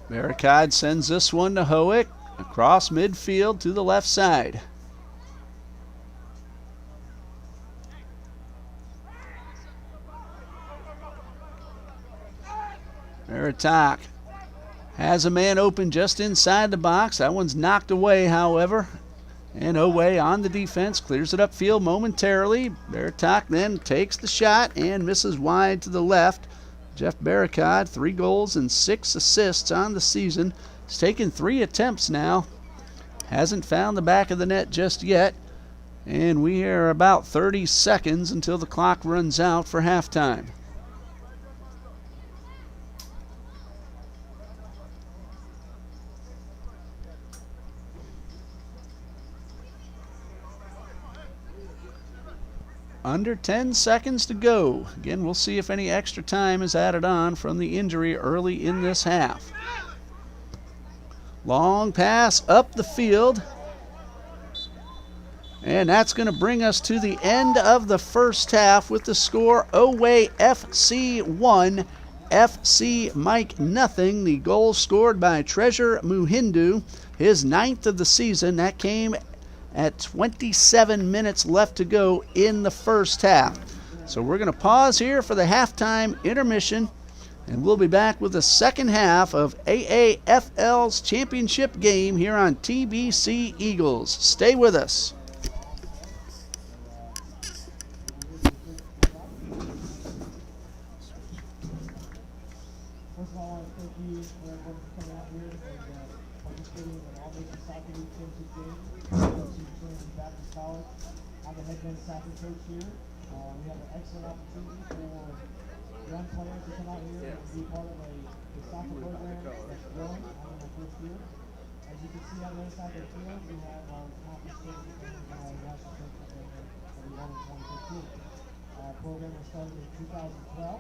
Barricade sends this one to Hoek across midfield to the left side. Veritak has a man open just inside the box. That one's knocked away, however. And OWAY on the defense, clears it upfield momentarily. Veritak then takes the shot and misses wide to the left. Jeff Barricade, 3 goals and 6 assists on the season. He's taken 3 attempts now. Hasn't found the back of the net just yet. And we are about 30 seconds until the clock runs out for halftime. Under 10 seconds to go. Again, we'll see if any extra time is added on from the injury early in this half. Long pass up the field. And that's going to bring us to the end of the first half with the score OWAY FC 1, FC Mike 0. The goal scored by Treasure Muhindu, his 9th of the season. That came at 27 minutes left to go in the first half. So we're going to pause here for the halftime intermission, and we'll be back with the second half of AAFL's championship game here on TBC Eagles. Stay with us. First of all, I want to thank you for everyone for coming out here and participating in all the soccer league championship games. Baptist College. I'm the head men's soccer coach here. We have an excellent opportunity for young players to come out here and be part of a soccer program that's growing. I'm in my first year. As you can see on the other side of the field, we have our conference championship and our national championship that we won in 2015. Our program was started in 2012,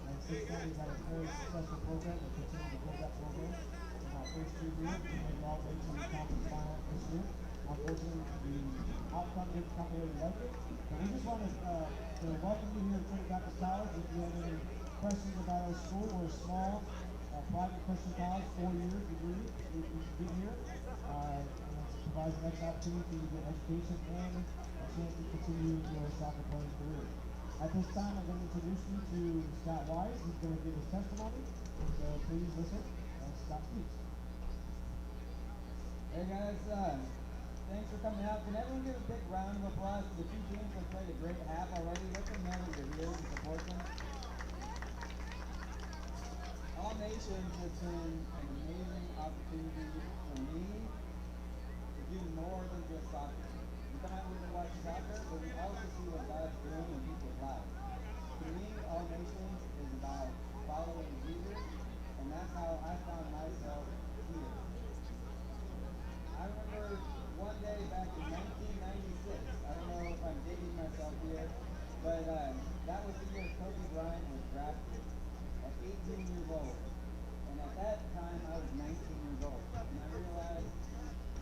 and since then we've had a very successful program. We'll continue to build that program. In our first year here, we made it all the way to the conference final this year. Unfortunately, the outcome didn't come the way we liked it. But we just want to welcome you here to Trinity Baptist College. If you have any questions about our school, we're a small private Christian college, 4 years degree. You can get here. And it provides an excellent opportunity for you to get education and a chance to continue your soccer playing career. At this time, I'm going to introduce you to Scott Wise. He's going to give his testimony. So please listen as Scott speaks. Hey guys, thanks for coming out. Can everyone give a big round of applause to the 2 teams that played a great half already? Let them know that you're here to support them. All Nations has been an amazing opportunity for me to do more than just soccer. We come out here to watch soccer, but we also see what God's doing in people's lives. To me, All Nations is about following Jesus, and that's how I found myself here. I remember one day back in 1996, I don't know if I'm 18 years old. And at that time, I was 19 years old. And I realized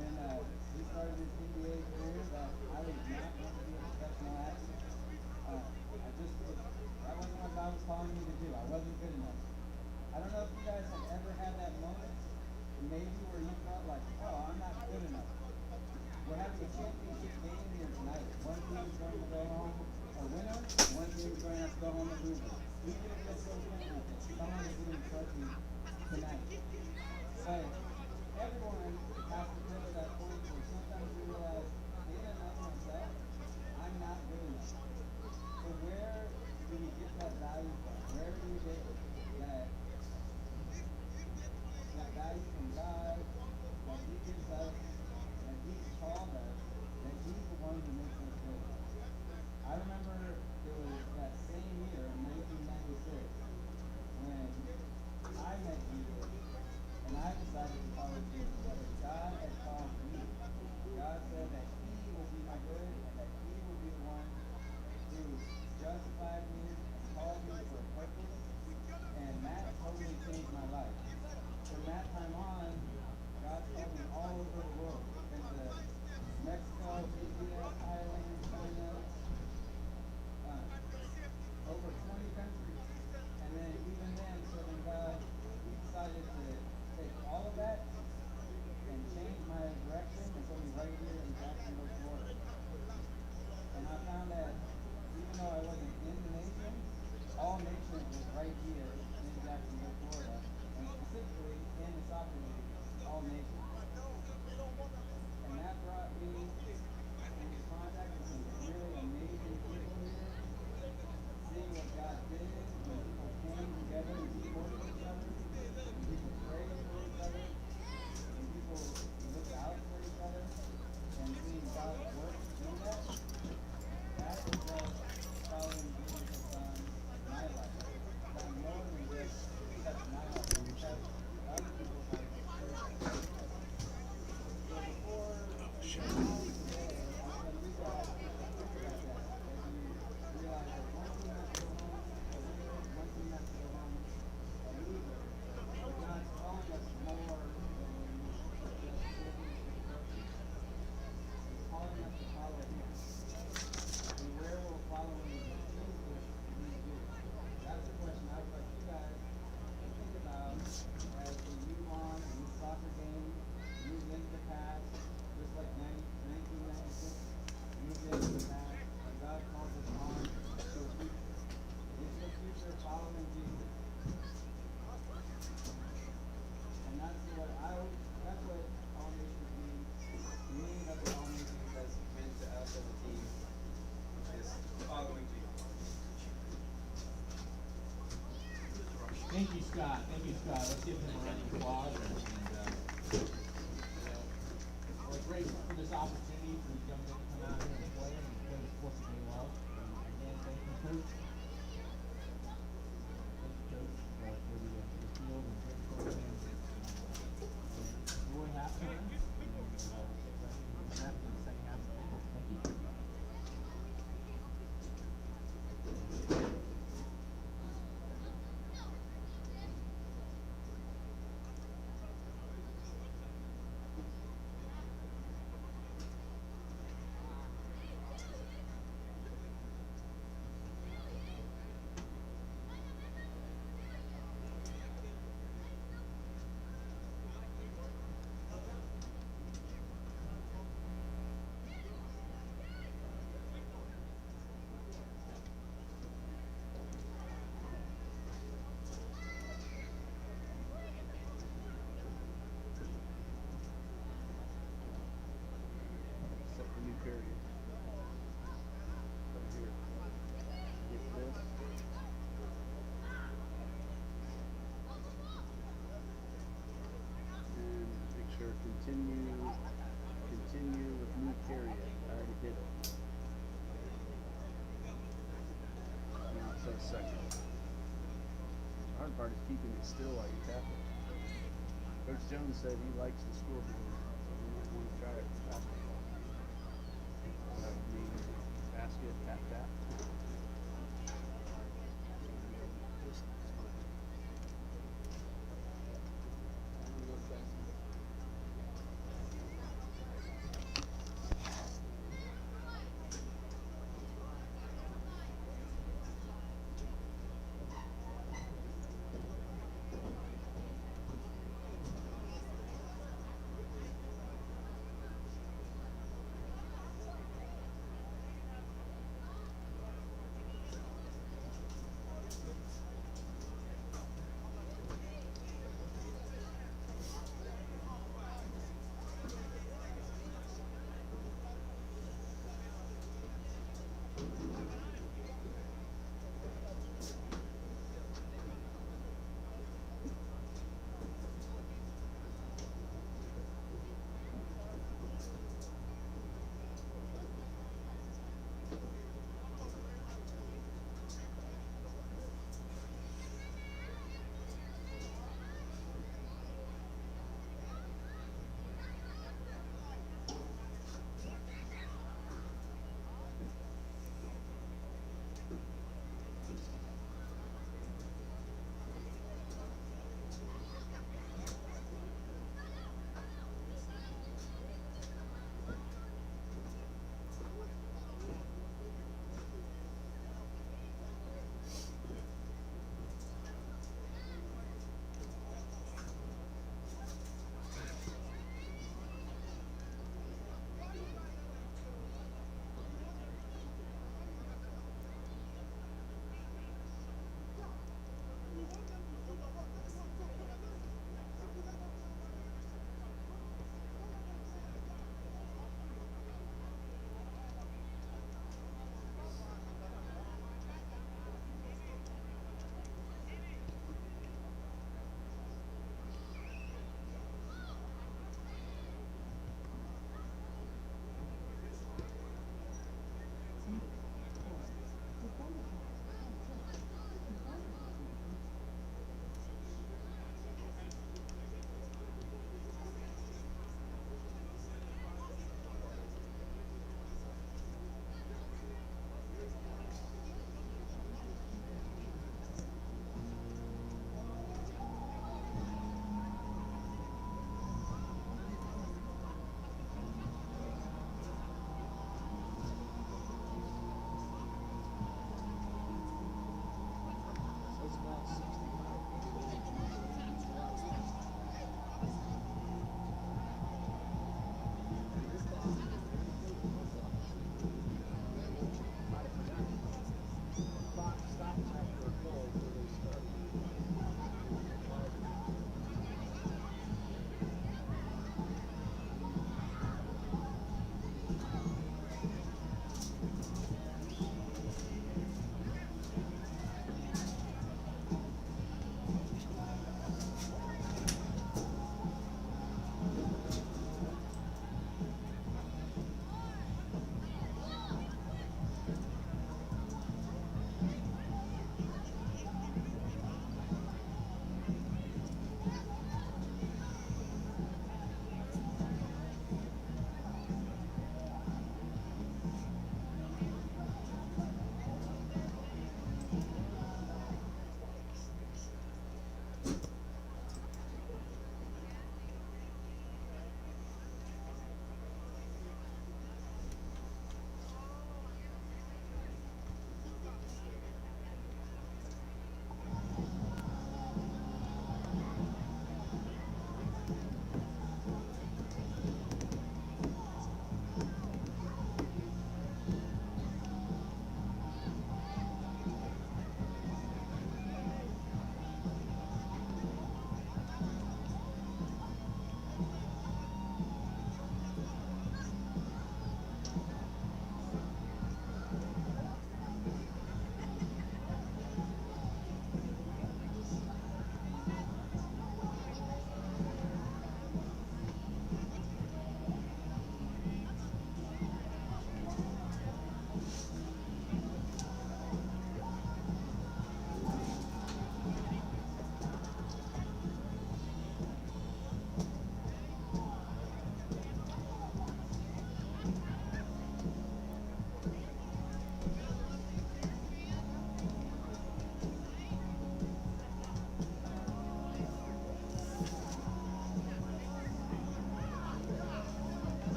when he started his NBA career that I was not going to be a professional athlete. That wasn't what God was calling me to do. I wasn't good enough. I don't know if you guys have ever had that moment, maybe where you felt like, oh, I'm not good enough. We're having a championship game here tonight. One team is going to go home a winner, one team is going to have to go home a loser. Even if you're so confident that someone is going to trust you tonight. But everyone has to come to that point where sometimes you realize, in and of myself, I'm not good enough. So where do we get that value from? Where do we get that value from God that He gives us, that He's called us, that He's the one who makes us good? I remember it was that same year, in 1996, when I met Jesus, and I decided to follow Jesus because God had called me. God said that He will be my good, and that He will be the one who justified me and called me for a purpose, and that totally changed my life. From that time on, God's called me all over the world. Been to Mexico, India, Thailand, China, over 20 countries. And then even then, serving God, He decided to take all of that and change my direction and put me right here in Jacksonville, Florida. And I found that even though I wasn't in the nation, all nations was right here in Jacksonville, Florida, and specifically in the soccer league, all nations. And that brought me into contact with some really amazing people here, seeing what God did when people came together and supported each other, when people prayed for each other, when people looked out for each other, and seeing God work through that. That is what following Jesus has done in my life. Done more than just touch my life, but touch other people's lives through that. So before we go home today, I want you guys to think about that as you realize that one team has to go home a winner, one team has to go home a loser. But God's calling us more than just championship trophies. He's calling us to follow Him. And where will following Jesus lead you? That's the question I would like you guys to think about as we move on in this soccer game, move into the past, just like 1996, move into the past, and God calls us on to a future. Is your future following Jesus? And that's what All Nations means to me. That's what All Nations has meant to us as a team, is following Jesus. Thank you, Scott. Thank you, Scott. Let's give him a round of applause. We're grateful for this opportunity for these young men to come out here and play the sports that they love. And again, thank you, Coach. Thank you, Coach, for the field and for the program. Enjoy halftime. And get ready for the second half of the game. Thank you. Set the new period. Right here. Get this. And make sure continue with new period. I already did it. Now it says second. The hard part is keeping it still while you tap it. Coach Jones said he likes the scoreboard, so we might want to try it with basketball. That would mean basket, tap, tap. This is fine.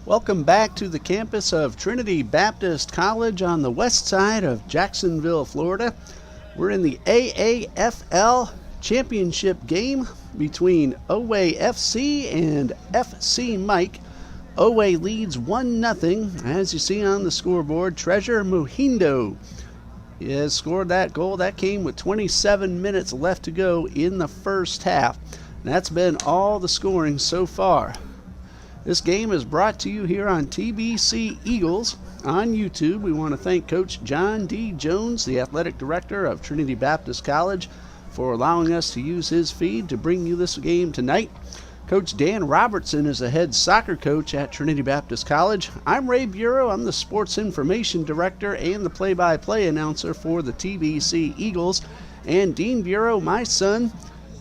Welcome back to the campus of Trinity Baptist College on the west side of Jacksonville, Florida. We're in the AAFL championship game between OWAY FC and FC Mike. OWAY leads 1-0. As you see on the scoreboard, Treasure Muhindo has scored that goal. That came with 27 minutes left to go in the first half. And that's been all the scoring so far. This game is brought to you here on TBC Eagles on YouTube. We want to thank Coach John D. Jones, the athletic director of Trinity Baptist College, for allowing us to use his feed to bring you this game tonight. Coach Dan Robertson is the head soccer coach at Trinity Baptist College. I'm Ray Bureau. I'm the sports information director and the play-by-play announcer for the TBC Eagles. And Dean Bureau, my son,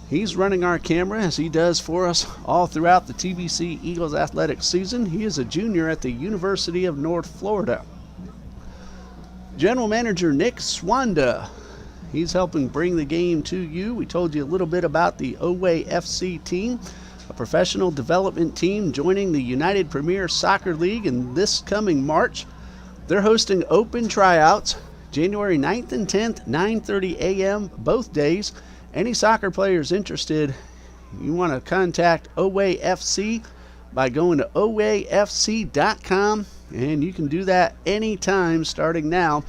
he's running our camera as he does for us all throughout the TBC Eagles athletic season. He is a junior at the University of North Florida. General Manager Nick Swanda, he's helping bring the game to you. We told you a little bit about the OWAY FC team, a professional development team joining the United Premier Soccer League in this coming March. They're hosting open tryouts January 9th and 10th, 9:30 a.m. both days. Any soccer players interested, you want to contact OWAY FC by going to owayfc.com, and you can do that anytime starting now.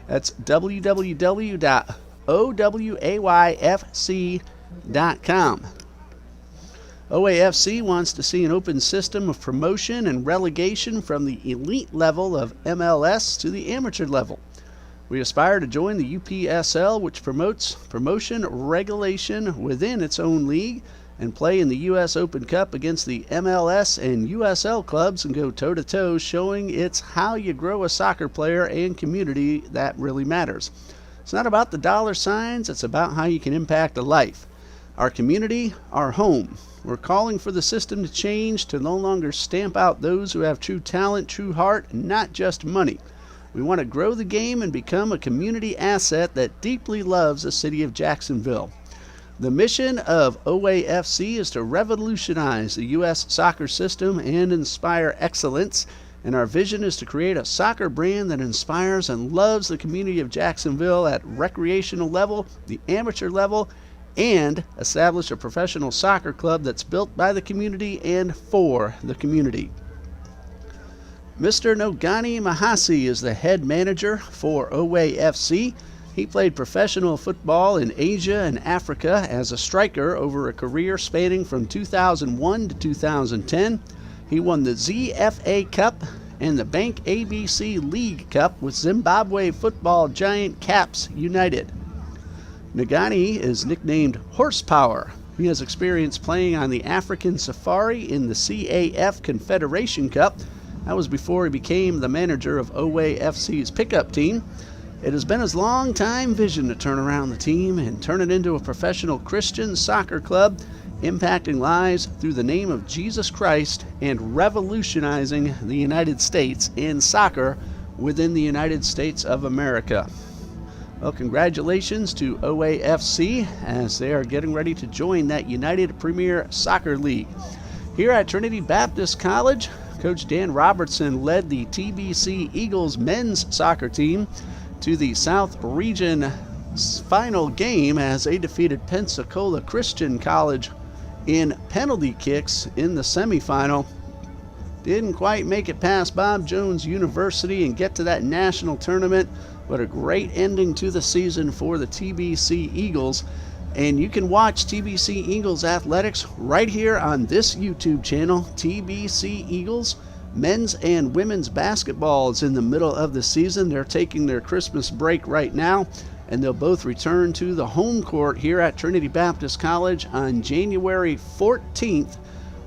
That's www.owayfc.com. OWAY FC wants to see an open system of promotion and relegation from the elite level of MLS to the amateur level. We aspire to join the UPSL, which promotes promotion regulation within its own league, and play in the U.S. Open Cup against the MLS and USL clubs and go toe-to-toe, showing it's how you grow a soccer player and community that really matters. It's not about the dollar signs, it's about how you can impact a life. Our community, our home. We're calling for the system to change, to no longer stamp out those who have true talent, true heart, not just money. We want to grow the game and become a community asset that deeply loves the city of Jacksonville. The mission of OWAY FC is to revolutionize the U.S. soccer system and inspire excellence, and our vision is to create a soccer brand that inspires and loves the community of Jacksonville at recreational level, the amateur level, and establish a professional soccer club that's built by the community and for the community. Mr. Nogani Mahasi is the head manager for OWAY FC. He played professional football in Asia and Africa as a striker over a career spanning from 2001 to 2010. He won the ZFA Cup and the Bank ABC League Cup with Zimbabwe football giant Caps United. Nogani is nicknamed Horsepower. He has experience playing on the African Safari in the CAF Confederation Cup. That was before he became the manager of OWAY FC's pickup team. It has been his long-time vision to turn around the team and turn it into a professional Christian soccer club, impacting lives through the name of Jesus Christ and revolutionizing the United States in soccer within the United States of America. Well, congratulations to OWAY FC as they are getting ready to join that United Premier Soccer League. Here at Trinity Baptist College, Coach Dan Robertson led the TBC Eagles men's soccer team to the South Region final game as they defeated Pensacola Christian College in penalty kicks in the semifinal. Didn't quite make it past Bob Jones University and get to that national tournament, but a great ending to the season for the TBC Eagles. And you can watch TBC Eagles athletics right here on this YouTube channel. TBC Eagles men's and women's basketball is in the middle of the season. They're taking their Christmas break right now, and they'll both return to the home court here at Trinity Baptist College on January 14th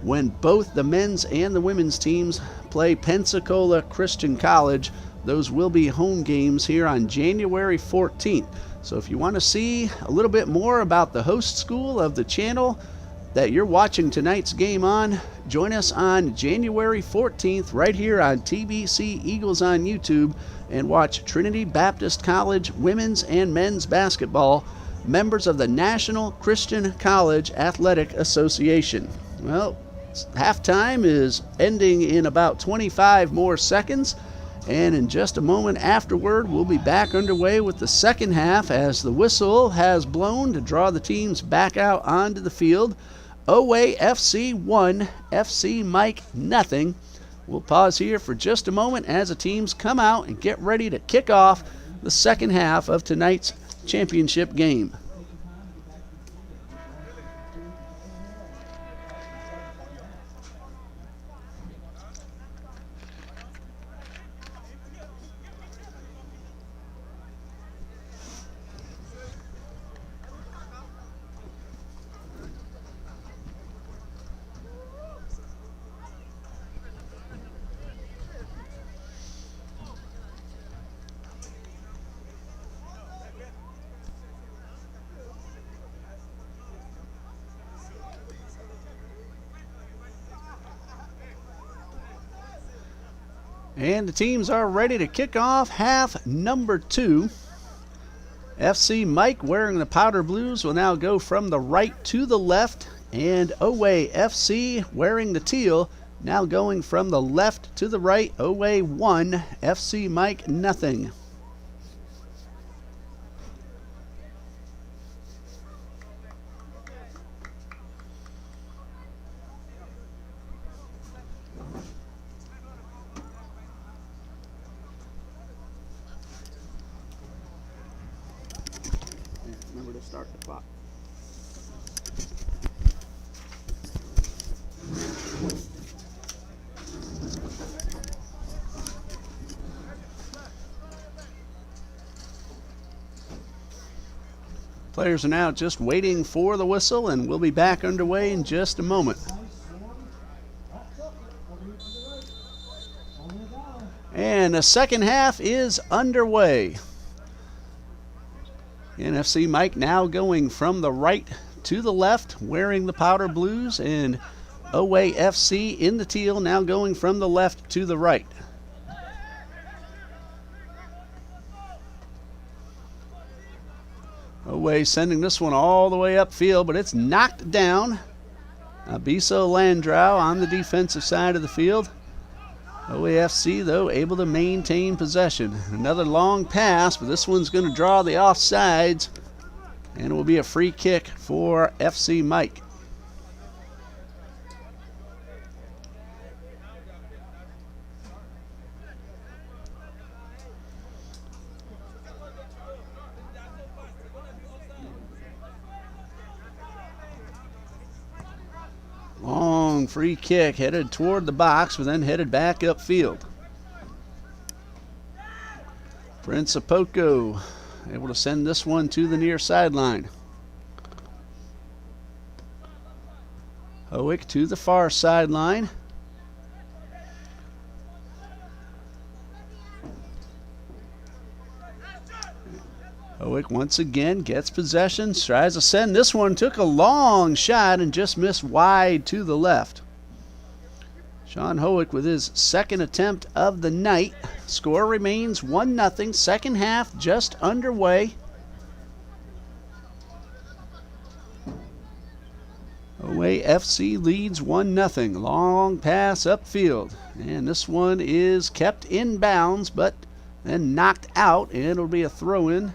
when both the men's and the women's teams play Pensacola Christian College. Those will be home games here on January 14th. So if you want to see a little bit more about the host school of the channel that you're watching tonight's game on, join us on January 14th right here on TBC Eagles on YouTube and watch Trinity Baptist College women's and men's basketball, members of the National Christian College Athletic Association. Well, Halftime is ending in about 25 more seconds. And in just a moment afterward, we'll be back underway with the second half as the whistle has blown to draw the teams back out onto the field. OWAY FC 1, FC Mike nothing. We'll pause here for just a moment as the teams come out and get ready to kick off the second half of tonight's championship game. And the teams are ready to kick off half number 2. FC Mike, wearing the powder blues, will now go from the right to the left. And OWAY FC, wearing the teal, now going from the left to the right. OWAY 1, FC Mike nothing. Remember to start the clock. Players are now just waiting for the whistle, and we'll be back underway in just a moment. And the second half is underway. And FC Mike now going from the right to the left, wearing the powder blues, and OWAY FC in the teal, now going from the left to the right. OWAY sending this one all the way upfield, but it's knocked down. Abiso Landrau on the defensive side of the field. OWAY FC, though, able to maintain possession. Another long pass, but this one's going to draw the offsides, and it will be a free kick for FC Mike. Long free kick headed toward the box, but then headed back upfield. Principoco able to send this one to the near sideline. Howick to the far sideline. Howick once again gets possession, tries to send this one, took a long shot and just missed wide to the left. Sean Howick with his second attempt of the night. Score remains 1-0. Second half just underway. OWAY FC leads 1-0. Long pass upfield. And this one is kept in bounds, but then knocked out, and it'll be a throw-in.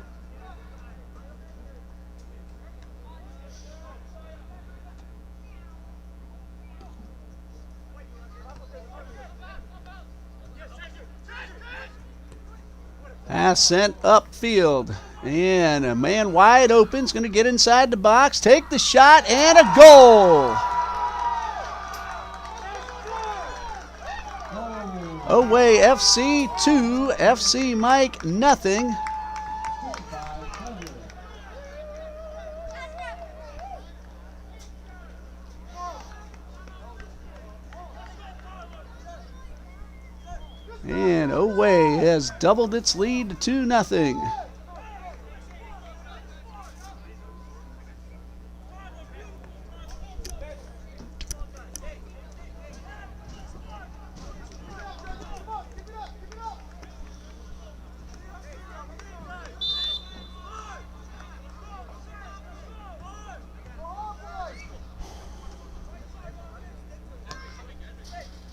Pass sent upfield, and a man wide open is going to get inside the box, take the shot, and a goal. OWAY FC 2, FC Mike nothing. And OWAY has doubled its lead to 2-0.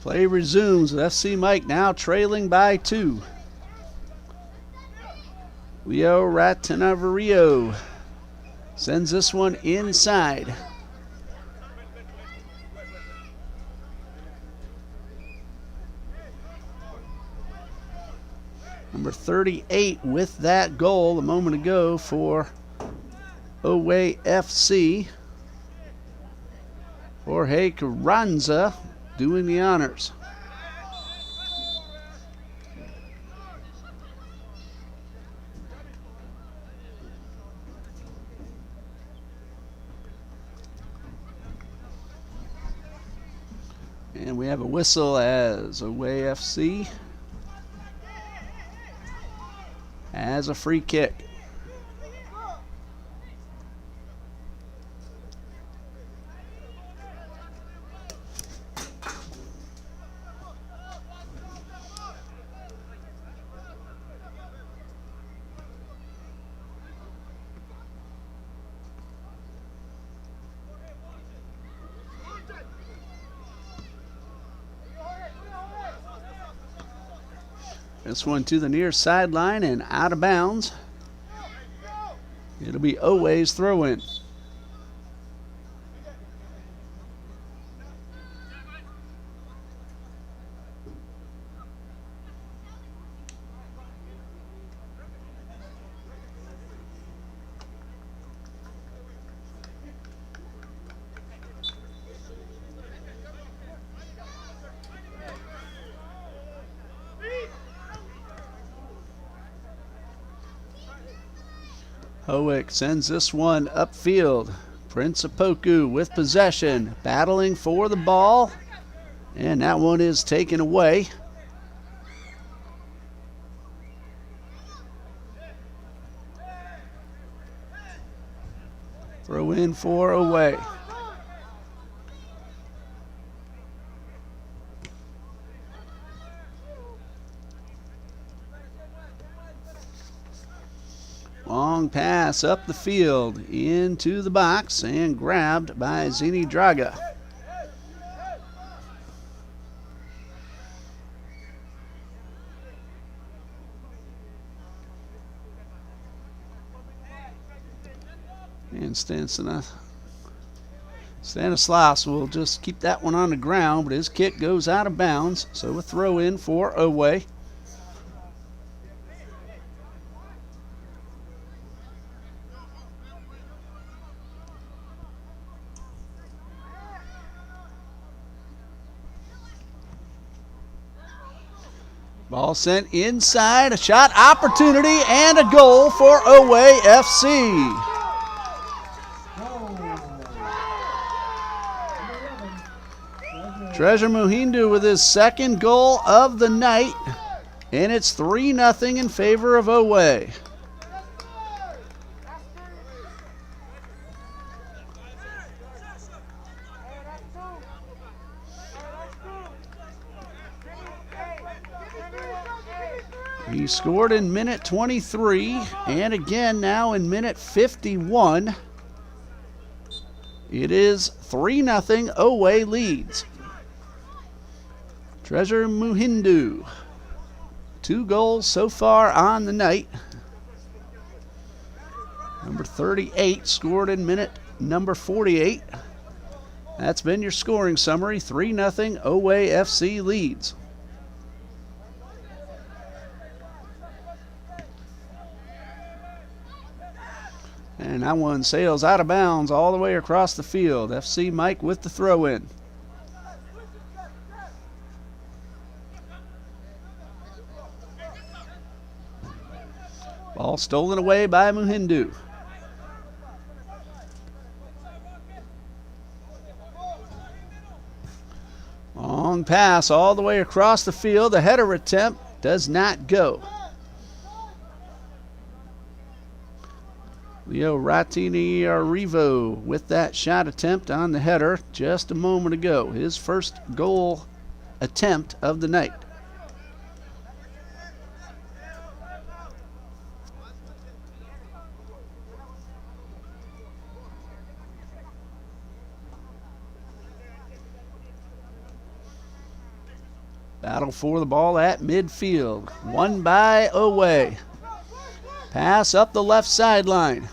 Play resumes with FC Mike now trailing by 2. Leo Ratanavarrio sends this one inside. Number 38 with that goal a moment ago for OWAY FC. Jorge Carranza doing the honors. And we have a whistle as OWAY FC has a free kick. This one to the near sideline and out of bounds. It'll be OWAY's throw-in. Howick sends this one upfield. Prince Apoku with possession, battling for the ball, and that one is taken away. Throw in for OWAY. Long pass up the field into the box and grabbed by Zini Draga. And Stanislaus will just keep that one on the ground, but his kick goes out of bounds, so a throw in for OWAY. Ball sent inside, a shot opportunity, and a goal for OWAY FC. Treasure Muhindu with his second goal of the night, and it's 3-0 in favor of OWAY. He scored in minute 23 and again now in minute 51. It is 3-0. OWAY leads. Treasure Muhindu. 2 goals so far on the night. Number 38 scored in minute number 48. That's been your scoring summary. 3-0. OWAY FC leads. And that one sails out of bounds all the way across the field. FC Mike with the throw-in. Ball stolen away by Muhindu. Long pass all the way across the field. The header attempt does not go. Leo Ratini-Arrivo with that shot attempt on the header just a moment ago. His first goal attempt of the night. Battle for the ball at midfield. Won by OWAY. Pass up the left sideline.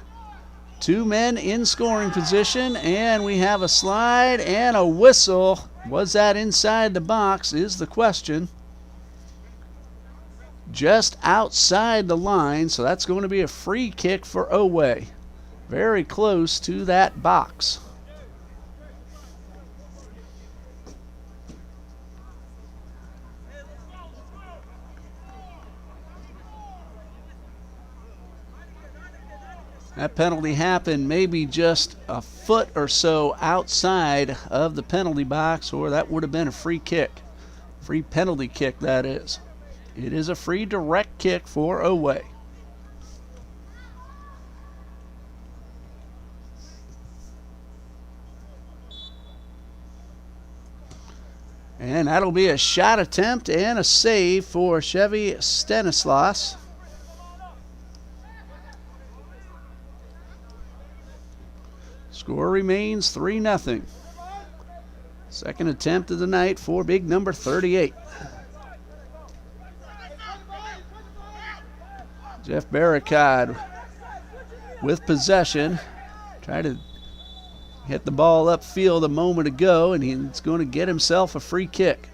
2 men in scoring position, and we have a slide and a whistle. Was that inside the box is the question. Just outside the line, so that's going to be a free kick for OWAY. Very close to that box. That penalty happened maybe just a foot or so outside of the penalty box, or that would have been a free kick. Free penalty kick, that is. It is a free direct kick for OWAY. And that'll be a shot attempt and a save for Chevy Stanislas. Score remains 3-0. Second attempt of the night for big number 38. Jeff Barricade with possession. Tried to hit the ball upfield a moment ago, and he's going to get himself a free kick.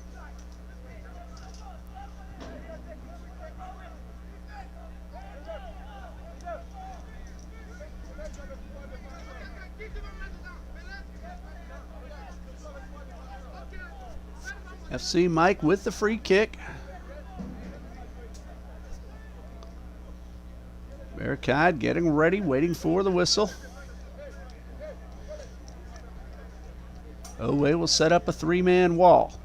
FC Mike with the free kick. Barricade getting ready, waiting for the whistle. OWAY will set up a 3-man wall.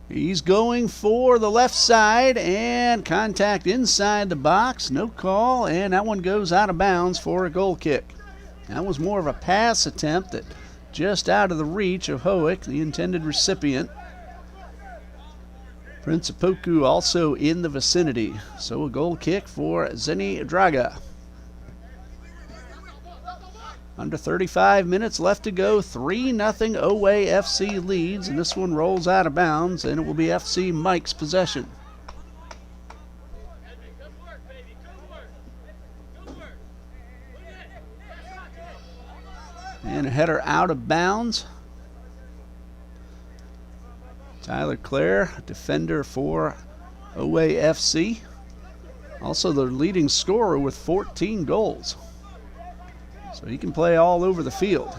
He's going for the left side, and contact inside the box. No call, and that one goes out of bounds for a goal kick. That was more of a pass attempt that just out of the reach of Hoek, the intended recipient. Prince Apoku also in the vicinity. So a goal kick for Zeni Draga. Under 35 minutes left to go. 3-0 OWAY FC leads, and this one rolls out of bounds, and it will be FC Mike's possession. And a header out of bounds. Tyler Clare, defender for OWAY FC. Also the leading scorer with 14 goals. So he can play all over the field.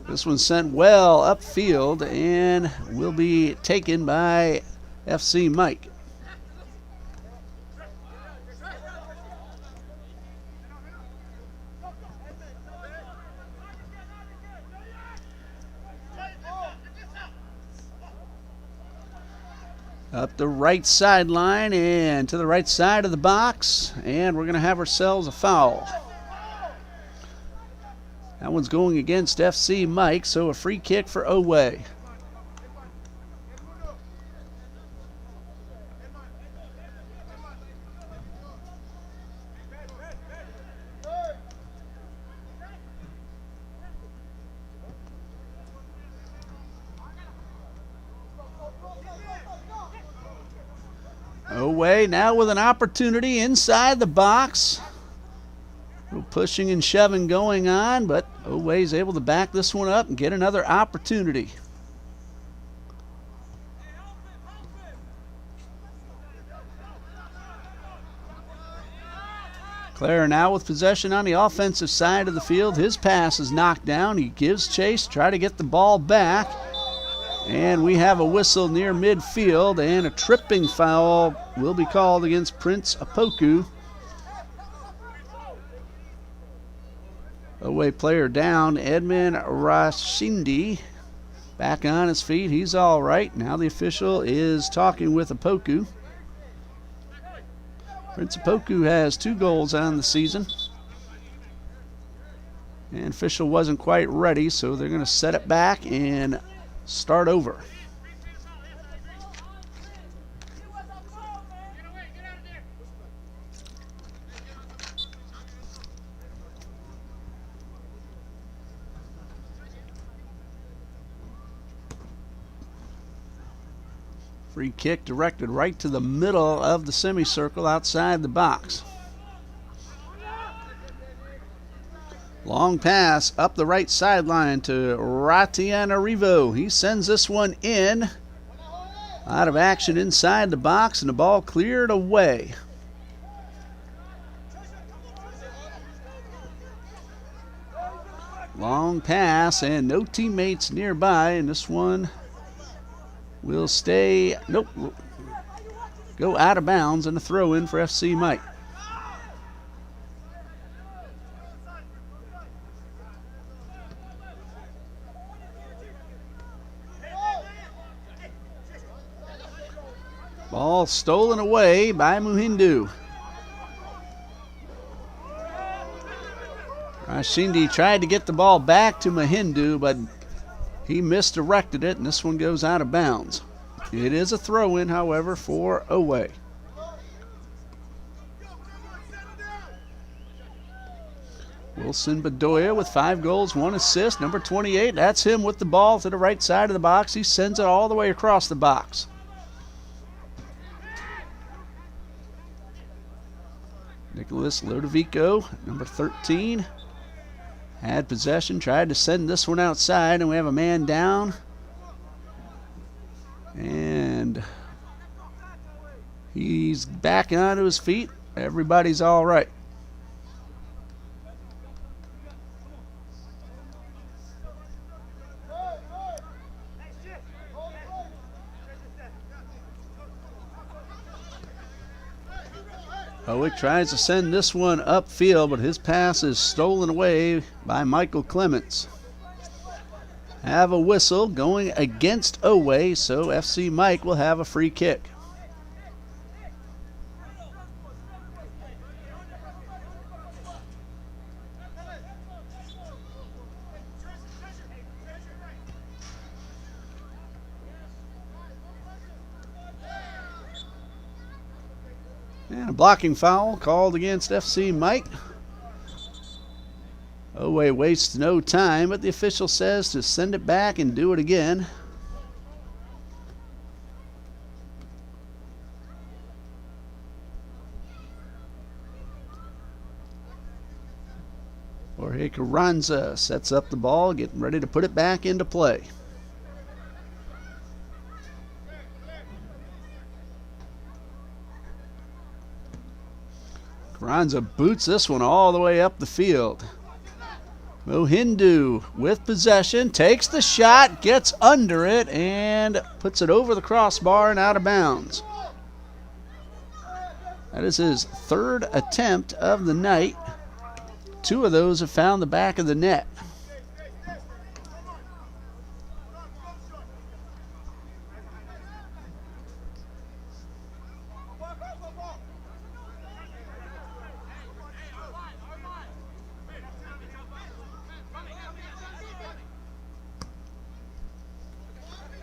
This one's sent well upfield and will be taken by FC Mike. Up the right sideline and to the right side of the box, and we're going to have ourselves a foul. That one's going against FC Mike, so a free kick for OWAY. OWAY now with an opportunity inside the box. A little pushing and shoving going on, but OWAY's able to back this one up and get another opportunity. Clare now with possession on the offensive side of the field. His pass is knocked down. He gives chase, try to get the ball back. And we have a whistle near midfield, and a tripping foul will be called against Prince Apoku. OWAY player down, Edmund Rashindi, back on his feet. He's all right. Now the official is talking with Apoku. Prince Apoku has 2 goals on the season. And official wasn't quite ready, so they're going to set it back and start over. Free kick directed right to the middle of the semicircle outside the box. Long pass up the right sideline to Ratianarivo. He sends this one in. Out of action inside the box, and the ball cleared away. Long pass and no teammates nearby, and this one will stay, nope, go out of bounds, and a throw in for FC Mike. Ball stolen away by Muhindu. Rashindi tried to get the ball back to Muhindu, but he misdirected it, and this one goes out of bounds. It is a throw-in, however, for OWAY. Wilson Bedoya with 5 goals, 1 assist. Number 28, that's him with the ball to the right side of the box. He sends it all the way across the box. Nicholas Lodovico, number 13, had possession, tried to send this one outside, and we have a man down. And he's back onto his feet. Everybody's all right. Owick tries to send this one upfield, but his pass is stolen away by Michael Clements. Have a whistle going against OWAY, so FC Mike will have a free kick. And a blocking foul called against FC Mike. OWAY wastes no time, but the official says to send it back and do it again. Jorge Carranza sets up the ball, getting ready to put it back into play. Carranza boots this one all the way up the field. Mohindu with possession, takes the shot, gets under it, and puts it over the crossbar and out of bounds. That is his 3rd attempt of the night. 2 of those have found the back of the net.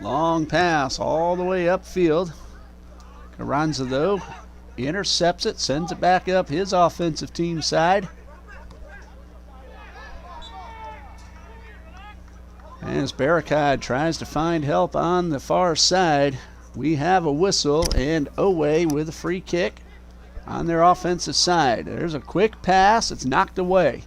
Long pass all the way upfield. Carranza, though, intercepts it, sends it back up his offensive team side. As Barakad tries to find help on the far side, we have a whistle, and OWAY with a free kick on their offensive side. There's a quick pass. It's knocked away.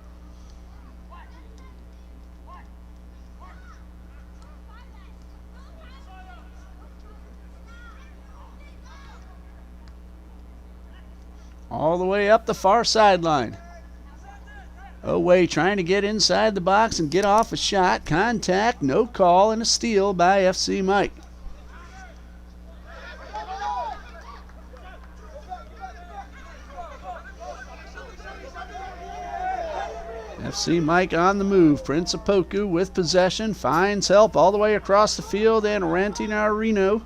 All the way up the far sideline. OWAY trying to get inside the box and get off a shot. Contact, no call, and a steal by FC Mike. FC Mike on the move. Prince Opoku with possession, finds help all the way across the field, and Rantinarino.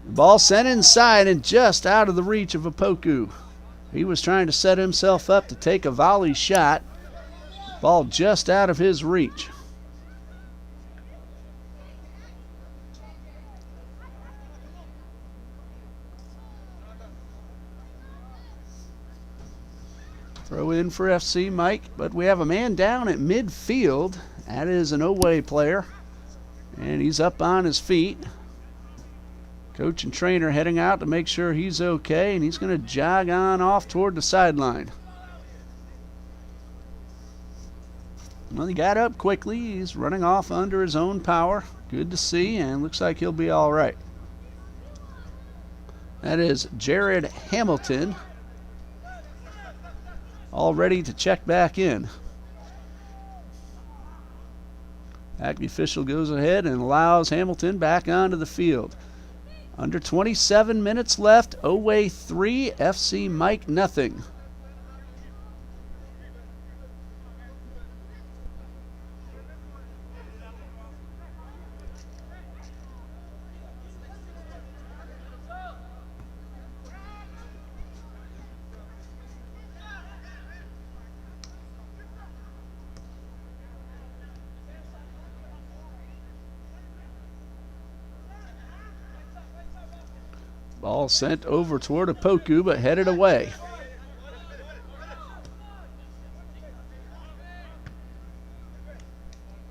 The ball sent inside and just out of the reach of Opoku. He was trying to set himself up to take a volley shot. Ball just out of his reach. Throw in for FC Mike, but we have a man down at midfield. That is an OWAY player, and he's up on his feet. Coach and trainer heading out to make sure he's okay, and he's going to jog on off toward the sideline. Well, he got up quickly. He's running off under his own power. Good to see, and looks like he'll be all right. That is Jared Hamilton, all ready to check back in. Acme official goes ahead and allows Hamilton back onto the field. Under 27 minutes left. OWAY 3, FC Mike nothing. Ball sent over toward Opoku, but headed away.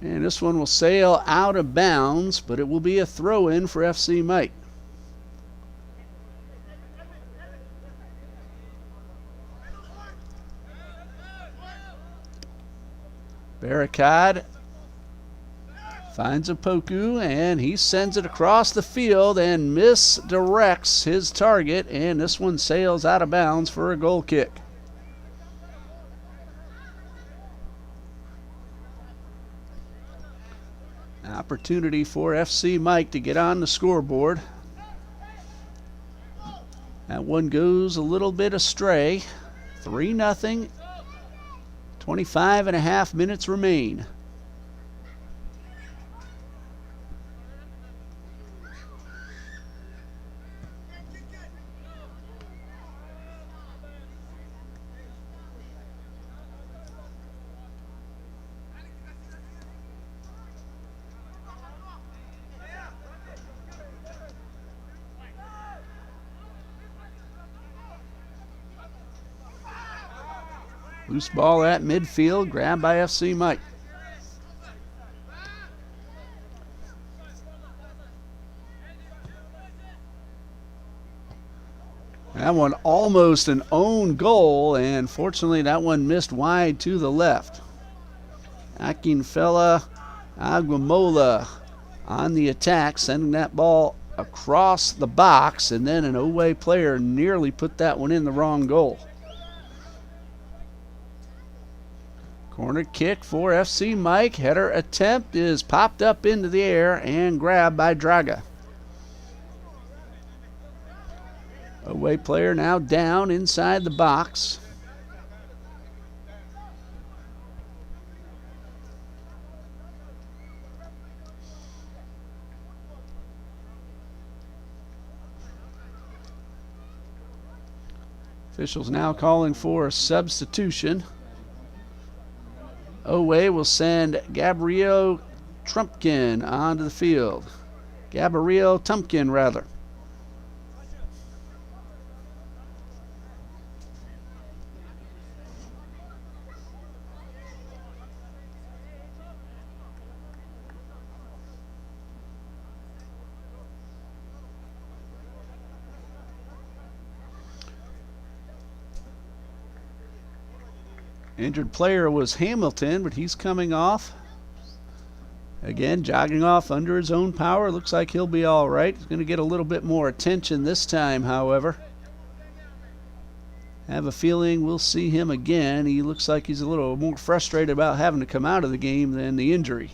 And this one will sail out of bounds, but it will be a throw-in for FC Mike. Barricade finds Opoku, and he sends it across the field and misdirects his target, and this one sails out of bounds for a goal kick. Opportunity for FC Mike to get on the scoreboard. That one goes a little bit astray. 3-0. 25.5 minutes remain. Loose ball at midfield, grabbed by FC Mike. That one almost an own goal, and fortunately that one missed wide to the left. Akinfella Aguamola on the attack, sending that ball across the box, and then an OWAY player nearly put that one in the wrong goal. Corner kick for FC Mike. Header attempt is popped up into the air and grabbed by Draga. OWAY player now down inside the box. Officials now calling for a substitution. OWAY will send Gabriel Trumpkin onto the field. Gabriel Tumpkin, rather. Injured player was Hamilton, but he's coming off. Again, jogging off under his own power. Looks like he'll be all right. He's going to get a little bit more attention this time, however. Have a feeling we'll see him again. He looks like he's a little more frustrated about having to come out of the game than the injury.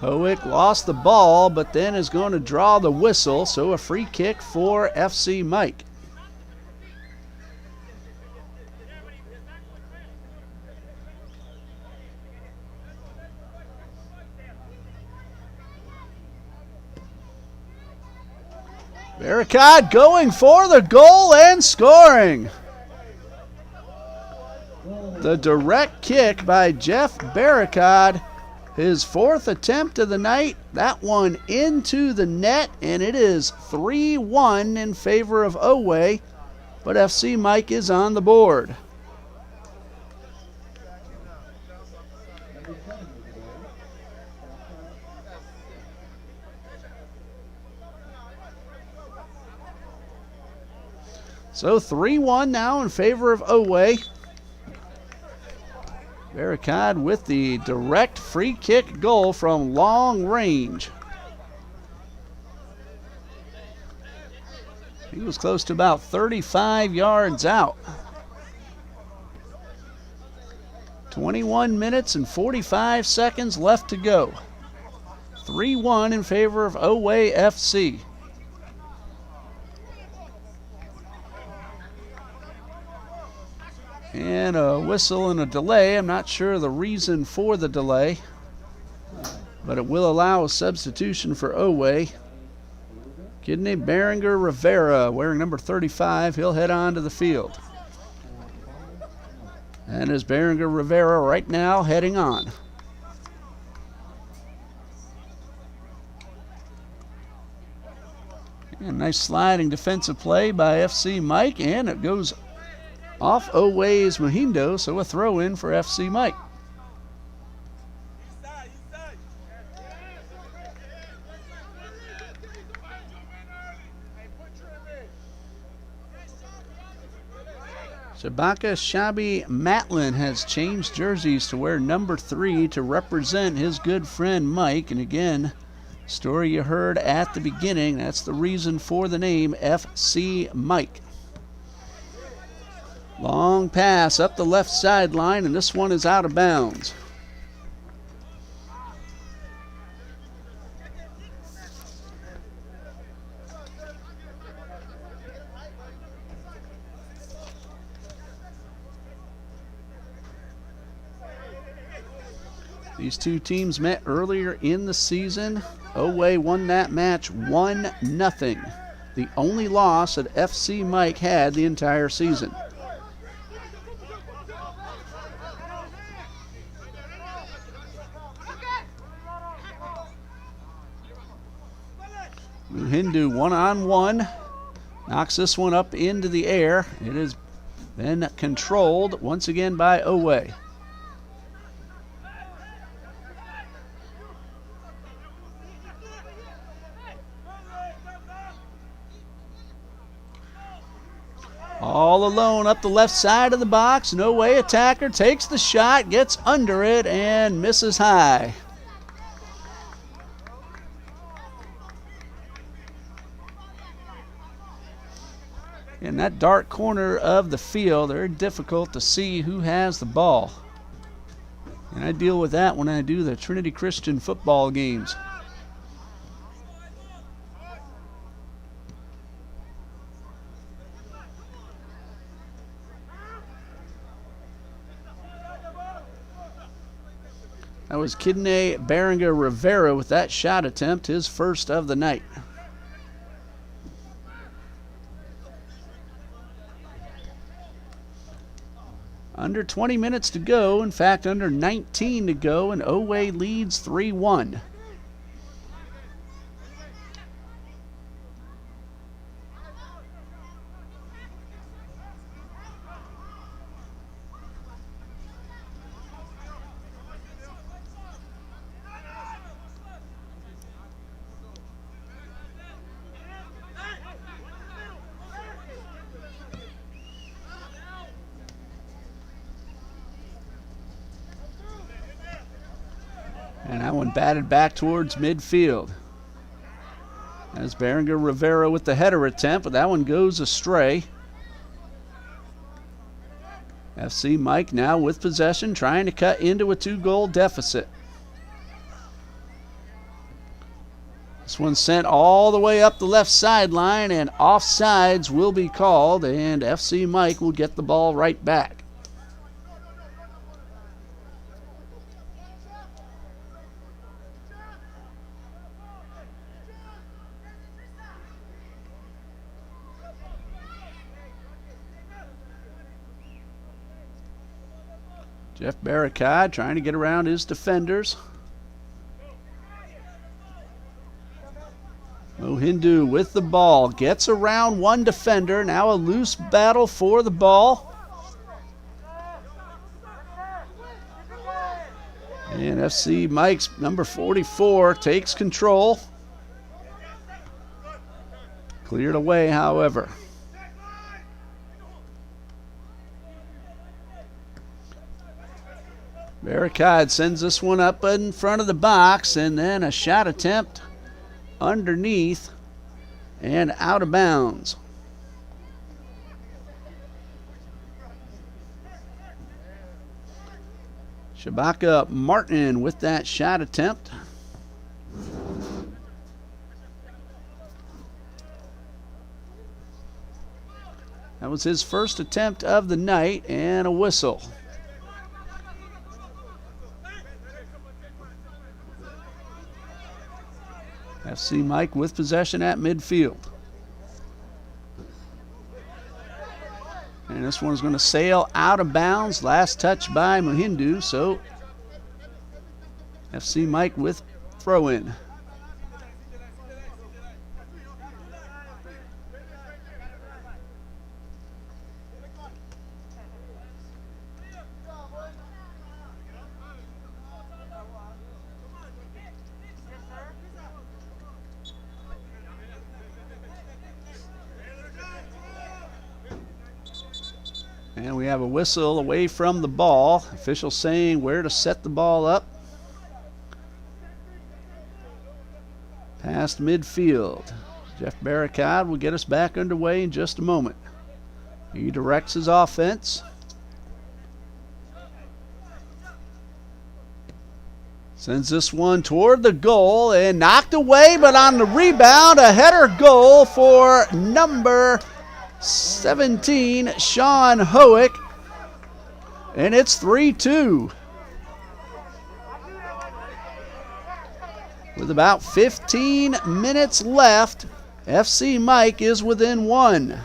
Howick lost the ball, but then is going to draw the whistle, so a free kick for FC Mike. Barricade going for the goal and scoring. The direct kick by Jeff Barricade. His fourth attempt of the night, that one into the net, and it is 3-1 in favor of OWAY. but FC Mike is on the board. So 3-1 now in favor of OWAY. Barricade with the direct free kick goal from long range. He was close to about 35 yards out. 21 minutes and 45 seconds left to go. 3-1 in favor of OWAY FC. And a whistle and a delay. I'm not sure the reason for the delay, but it will allow a substitution for OWAY. Kid named Berenger Rivera, wearing number 35, he'll head on to the field. And is Berenger Rivera right now heading on. And nice sliding defensive play by FC Mike, and it goes off OWAY's Mohindo, so a throw in for FC Mike. Shabaka Shabi Matlin has changed jerseys to wear number 3 to represent his good friend Mike. And again, story you heard at the beginning, that's the reason for the name FC Mike. Long pass up the left sideline, and this one is out of bounds. These two teams met earlier in the season. OWAY won that match 1-0. The only loss that FC Mike had the entire season. Muhindu one-on-one, knocks this one up into the air. It has been controlled once again by OWAY. All alone up the left side of the box. No way attacker takes the shot, gets under it, and misses high. In that dark corner of the field, very difficult to see who has the ball. And I deal with that when I do the Trinity Christian football games. That was Kidney Berenger Rivera with that shot attempt, his first of the night. Under 20 minutes to go, in fact under 19 to go, and OWAY leads 3-1. And that one batted back towards midfield. As Berenger Rivera with the header attempt, but that one goes astray. FC Mike now with possession, trying to cut into a 2-goal deficit. This one sent all the way up the left sideline, and offsides will be called, and FC Mike will get the ball right back. Jeff Barricade trying to get around his defenders. Hindu with the ball, gets around one defender, now a loose battle for the ball. And FC Mike's number 44 takes control. Cleared away, however. Barricade sends this one up in front of the box, and then a shot attempt underneath and out of bounds. Shabaka Martin with that shot attempt. That was his first attempt of the night, and a whistle. FC Mike with possession at midfield. And this one's going to sail out of bounds. Last touch by Mohindu, so FC Mike with throw-in. And we have a whistle away from the ball. Official saying where to set the ball up. Past midfield. Jeff Barricade will get us back underway in just a moment. He directs his offense. Sends this one toward the goal and knocked away, but on the rebound, a header goal for number 17, Sean Howick, and it's 3-2. With about 15 minutes left, FC Mike is within one.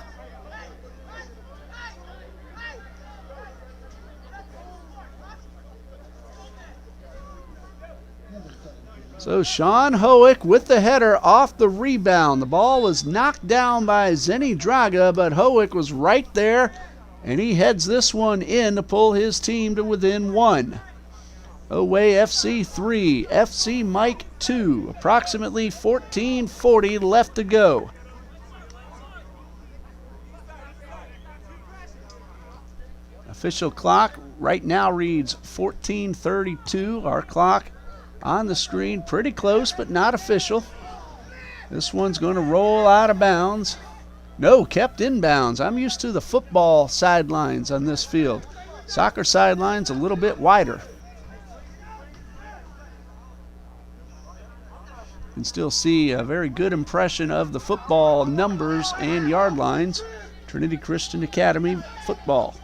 So Sean Howick with the header off the rebound. The ball was knocked down by Zenny Draga, but Howick was right there, and he heads this one in to pull his team to within one. OWAY FC 3, FC Mike 2. Approximately 14:40 left to go. Official clock right now reads 14:32. Our clock on the screen, pretty close, but not official. This one's going to roll out of bounds. No, kept in bounds. I'm used to the football sidelines on this field. Soccer sidelines a little bit wider. You can still see a very good impression of the football numbers and yard lines. Trinity Christian Academy football.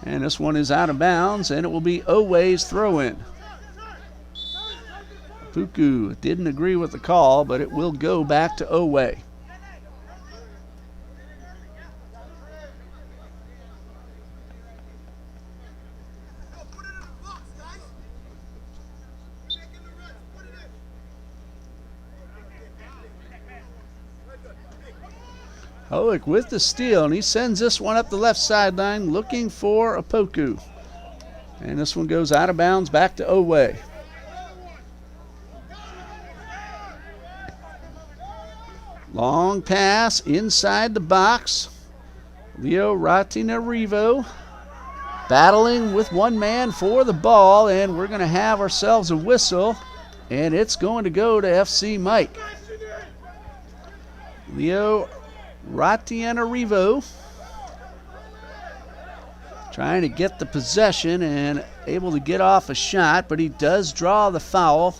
And this one is out of bounds, and it will be OWAY's throw-in. Puku didn't agree with the call, but it will go back to OWAY. Howick with the steal, and he sends this one up the left sideline looking for Opoku. And this one goes out of bounds back to OWAY. Long pass inside the box. Leo Ratinarivo battling with one man for the ball, and we're going to have ourselves a whistle, and it's going to go to FC Mike. Leo Ratinarivo trying to get the possession and able to get off a shot, but he does draw the foul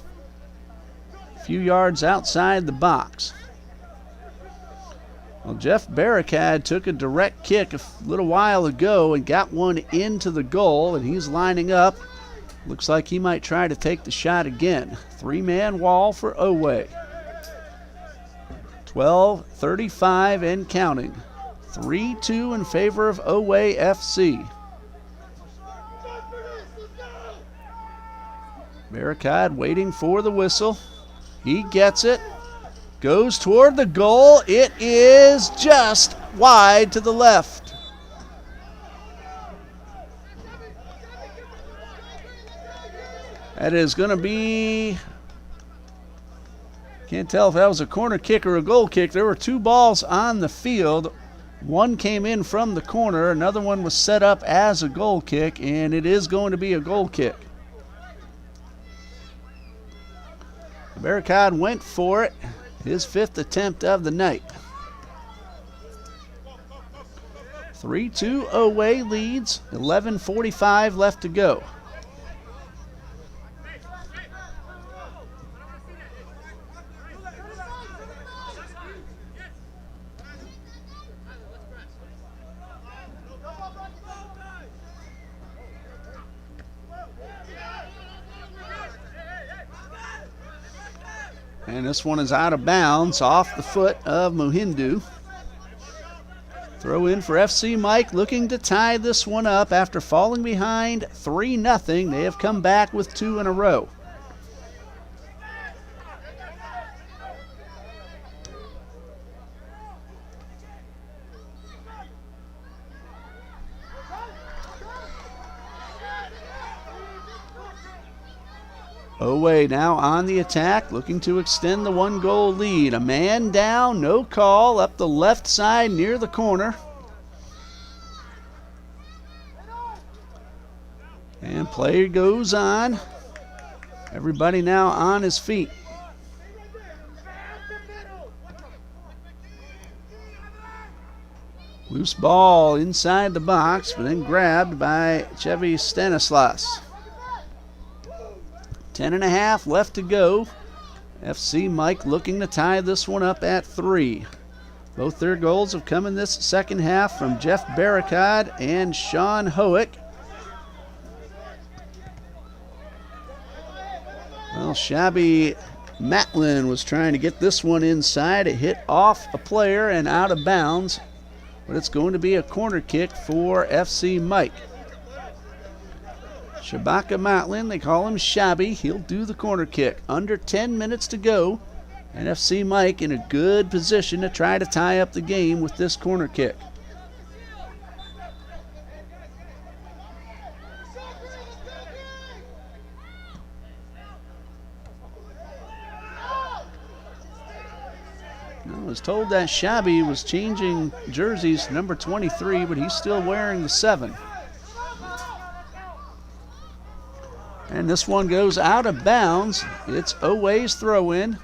a few yards outside the box. Well, Jeff Barricade took a direct kick a little while ago and got one into the goal, and he's lining up. Looks like he might try to take the shot again. Three-man wall for OWAY. 12:35 and counting. 3-2 in favor of OWAY FC. Barricade waiting for the whistle. He gets it. Goes toward the goal. It is just wide to the left. That is going to be, can't tell if that was a corner kick or a goal kick. There were two balls on the field. One came in from the corner. Another one was set up as a goal kick, and it is going to be a goal kick. The Barricade went for it. His 5th attempt of the night. 3-2 OWAY leads. 11:45 left to go. And this one is out of bounds off the foot of Mohindu. Throw in for FC Mike, looking to tie this one up after falling behind 3-0. They have come back with 2 in a row. OWAY now on the attack, looking to extend the 1-goal lead. A man down, no call, up the left side near the corner. And play goes on. Everybody now on his feet. Loose ball inside the box, but then grabbed by Chevy Stanislas. 10.5 left to go. FC Mike looking to tie this one up at 3. Both their goals have come in this second half from Jeff Barricade and Sean Hoek. Well, Shabby Matlin was trying to get this one inside. It hit off a player and out of bounds, but it's going to be a corner kick for FC Mike. Shabaka Matlin, they call him Shabby. He'll do the corner kick. Under 10 minutes to go, and FC Mike in a good position to try to tie up the game with this corner kick. I was told that Shabby was changing jerseys to number 23, but he's still wearing the 7. And this one goes out of bounds. It's OWAY's throw-in.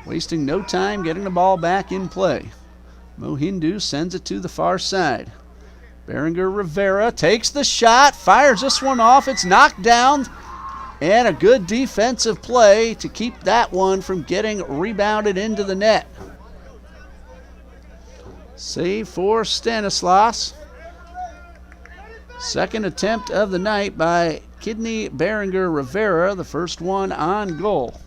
Wasting no time getting the ball back in play. Mohindu sends it to the far side. Berenger Rivera takes the shot, fires this one off. It's knocked down. And a good defensive play to keep that one from getting rebounded into the net. Save for Stanislas. Second attempt of the night by Kidney Berenger Rivera, the first one on goal.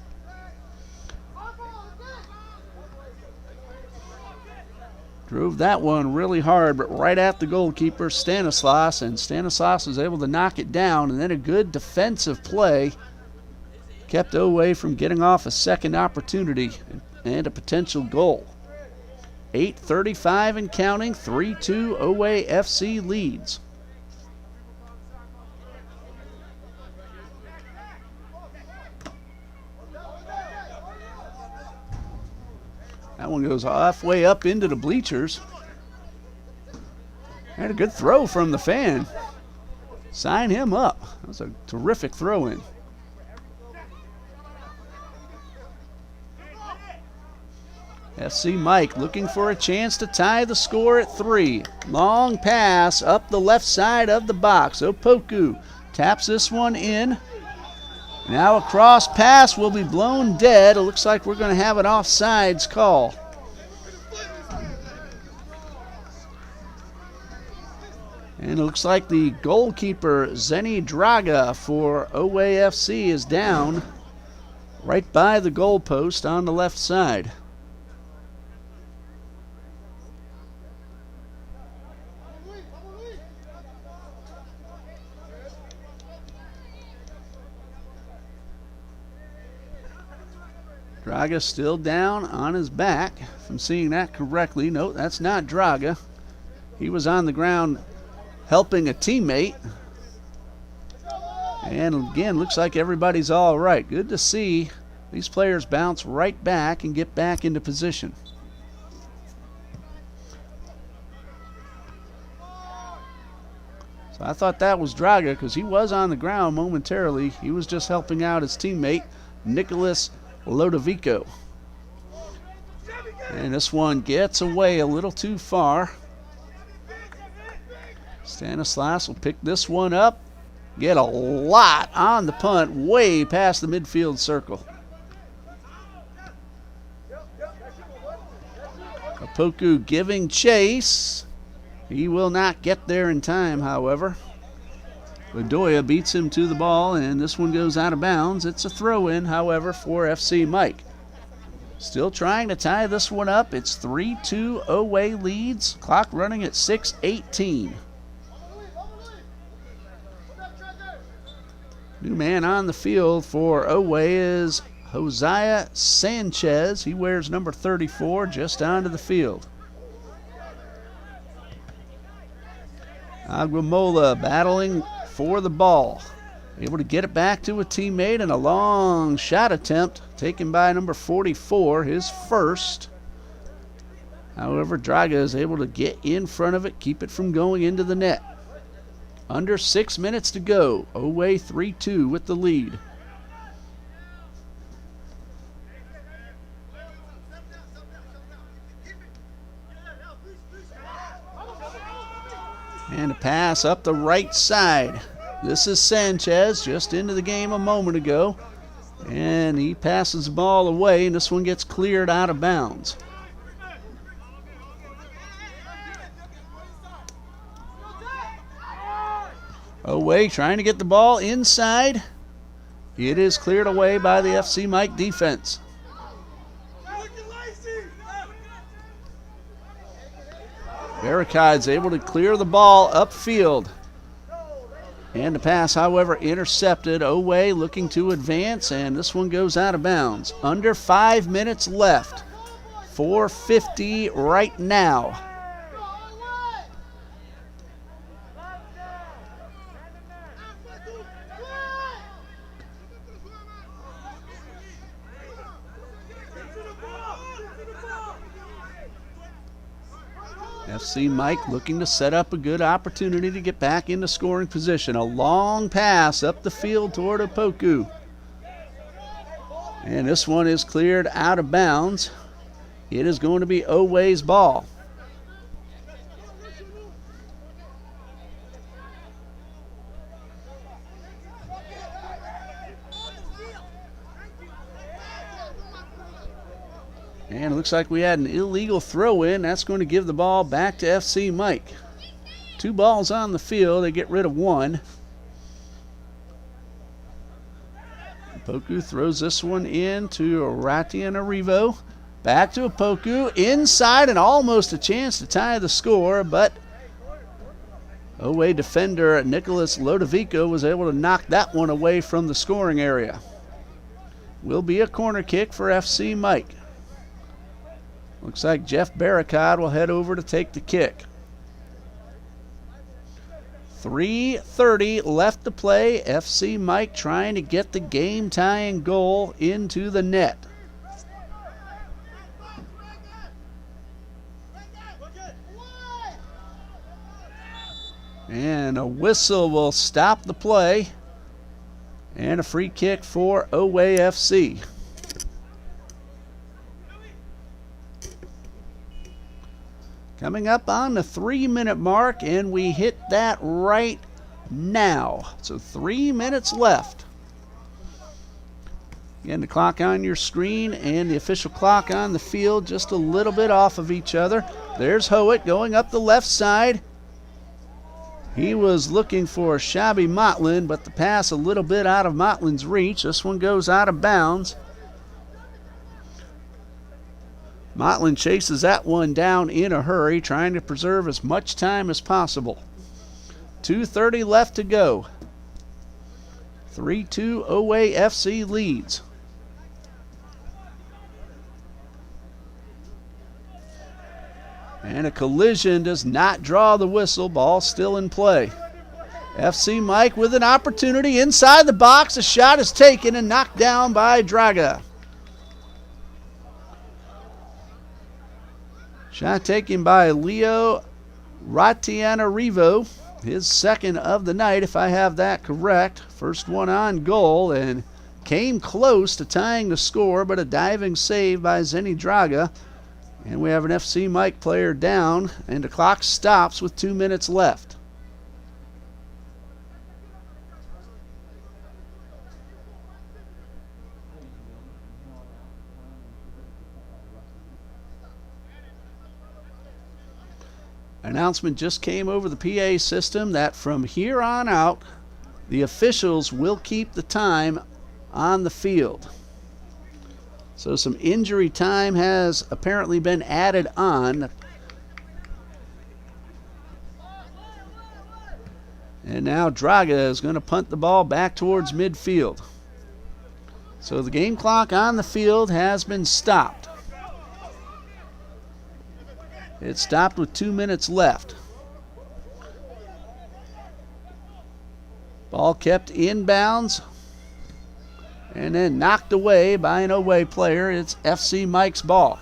Drove that one really hard, but right at the goalkeeper, Stanislas, and Stanislas was able to knock it down, and then a good defensive play kept OWAY from getting off a second opportunity and a potential goal. 8:35 and counting, 3-2 OWAY FC leads. That one goes halfway up into the bleachers. And a good throw from the fan. Sign him up. That was a terrific throw-in. FC Mike looking for a chance to tie the score at 3. Long pass up the left side of the box. Opoku taps this one in. Now a cross pass will be blown dead. It looks like we're going to have an offsides call. And it looks like the goalkeeper, Zeni Draga, for OWAY FC is down right by the goalpost on the left side. Draga still down on his back, if I'm seeing that correctly. No, that's not Draga. He was on the ground helping a teammate. And again, looks like everybody's all right. Good to see these players bounce right back and get back into position. So I thought that was Draga because he was on the ground momentarily. He was just helping out his teammate, Nicholas Lodovico. And this one gets away a little too far. Stanislas will pick this one up. Get a lot on the punt, way past the midfield circle. Opoku giving chase. He will not get there in time, however. Bedoya beats him to the ball, and this one goes out of bounds. It's a throw-in, however, for FC Mike. Still trying to tie this one up. It's 3-2 OWAY leads. Clock running at 6:18. New man on the field for OWAY is Josiah Sanchez. He wears number 34 just onto the field. Aguamola battling for the ball. Able to get it back to a teammate, and a long shot attempt taken by number 44, his first. However, Draga is able to get in front of it, keep it from going into the net. Under 6 minutes to go. OWAY 3-2 with the lead. And a pass up the right side. This is Sanchez, just into the game a moment ago. And he passes the ball away, and this one gets cleared out of bounds. OWAY trying to get the ball inside. It is cleared away by the FC Mike defense. Barricades able to clear the ball upfield. And the pass, however, intercepted. OWAY looking to advance, and this one goes out of bounds. Under 5 minutes left. 4:50 right now. FC Mike looking to set up a good opportunity to get back into scoring position. A long pass up the field toward Opoku. And this one is cleared out of bounds. It is going to be OWAY's ball. And it looks like we had an illegal throw-in. That's going to give the ball back to FC Mike. 2 balls on the field. They get rid of 1. Opoku throws this one in to Ratian Arrivo. Back to Opoku. Inside, and almost a chance to tie the score, but OWAY defender Nicholas Lodovico was able to knock that one away from the scoring area. Will be a corner kick for FC Mike. Looks like Jeff Barricade will head over to take the kick. 3:30 left to play. FC Mike trying to get the game-tying goal into the net. And a whistle will stop the play. And a free kick for OWAY FC. Coming up on the 3-minute mark, and we hit that right now. So 3 minutes left. Again, the clock on your screen and the official clock on the field just a little bit off of each other. There's Howitt going up the left side. He was looking for Shabby Motlin, but the pass a little bit out of Motlin's reach. This one goes out of bounds. Motlin chases that one down in a hurry, trying to preserve as much time as possible. 2:30 left to go. 3-2 OWAY FC leads. And a collision does not draw the whistle. Ball still in play. FC Mike with an opportunity inside the box. A shot is taken and knocked down by Draga. Shot taken by Leo Ratianarivo. His second of the night, if I have that correct. First one on goal, and came close to tying the score, but a diving save by Zeni Draga. And we have an FC Mike player down, and the clock stops with 2 minutes left. Announcement just came over the PA system that from here on out, the officials will keep the time on the field. So some injury time has apparently been added on. And now Draga is going to punt the ball back towards midfield. So the game clock on the field has been stopped. It stopped with 2 minutes left. Ball kept inbounds and then knocked away by an OWAY player. It's FC Mike's ball.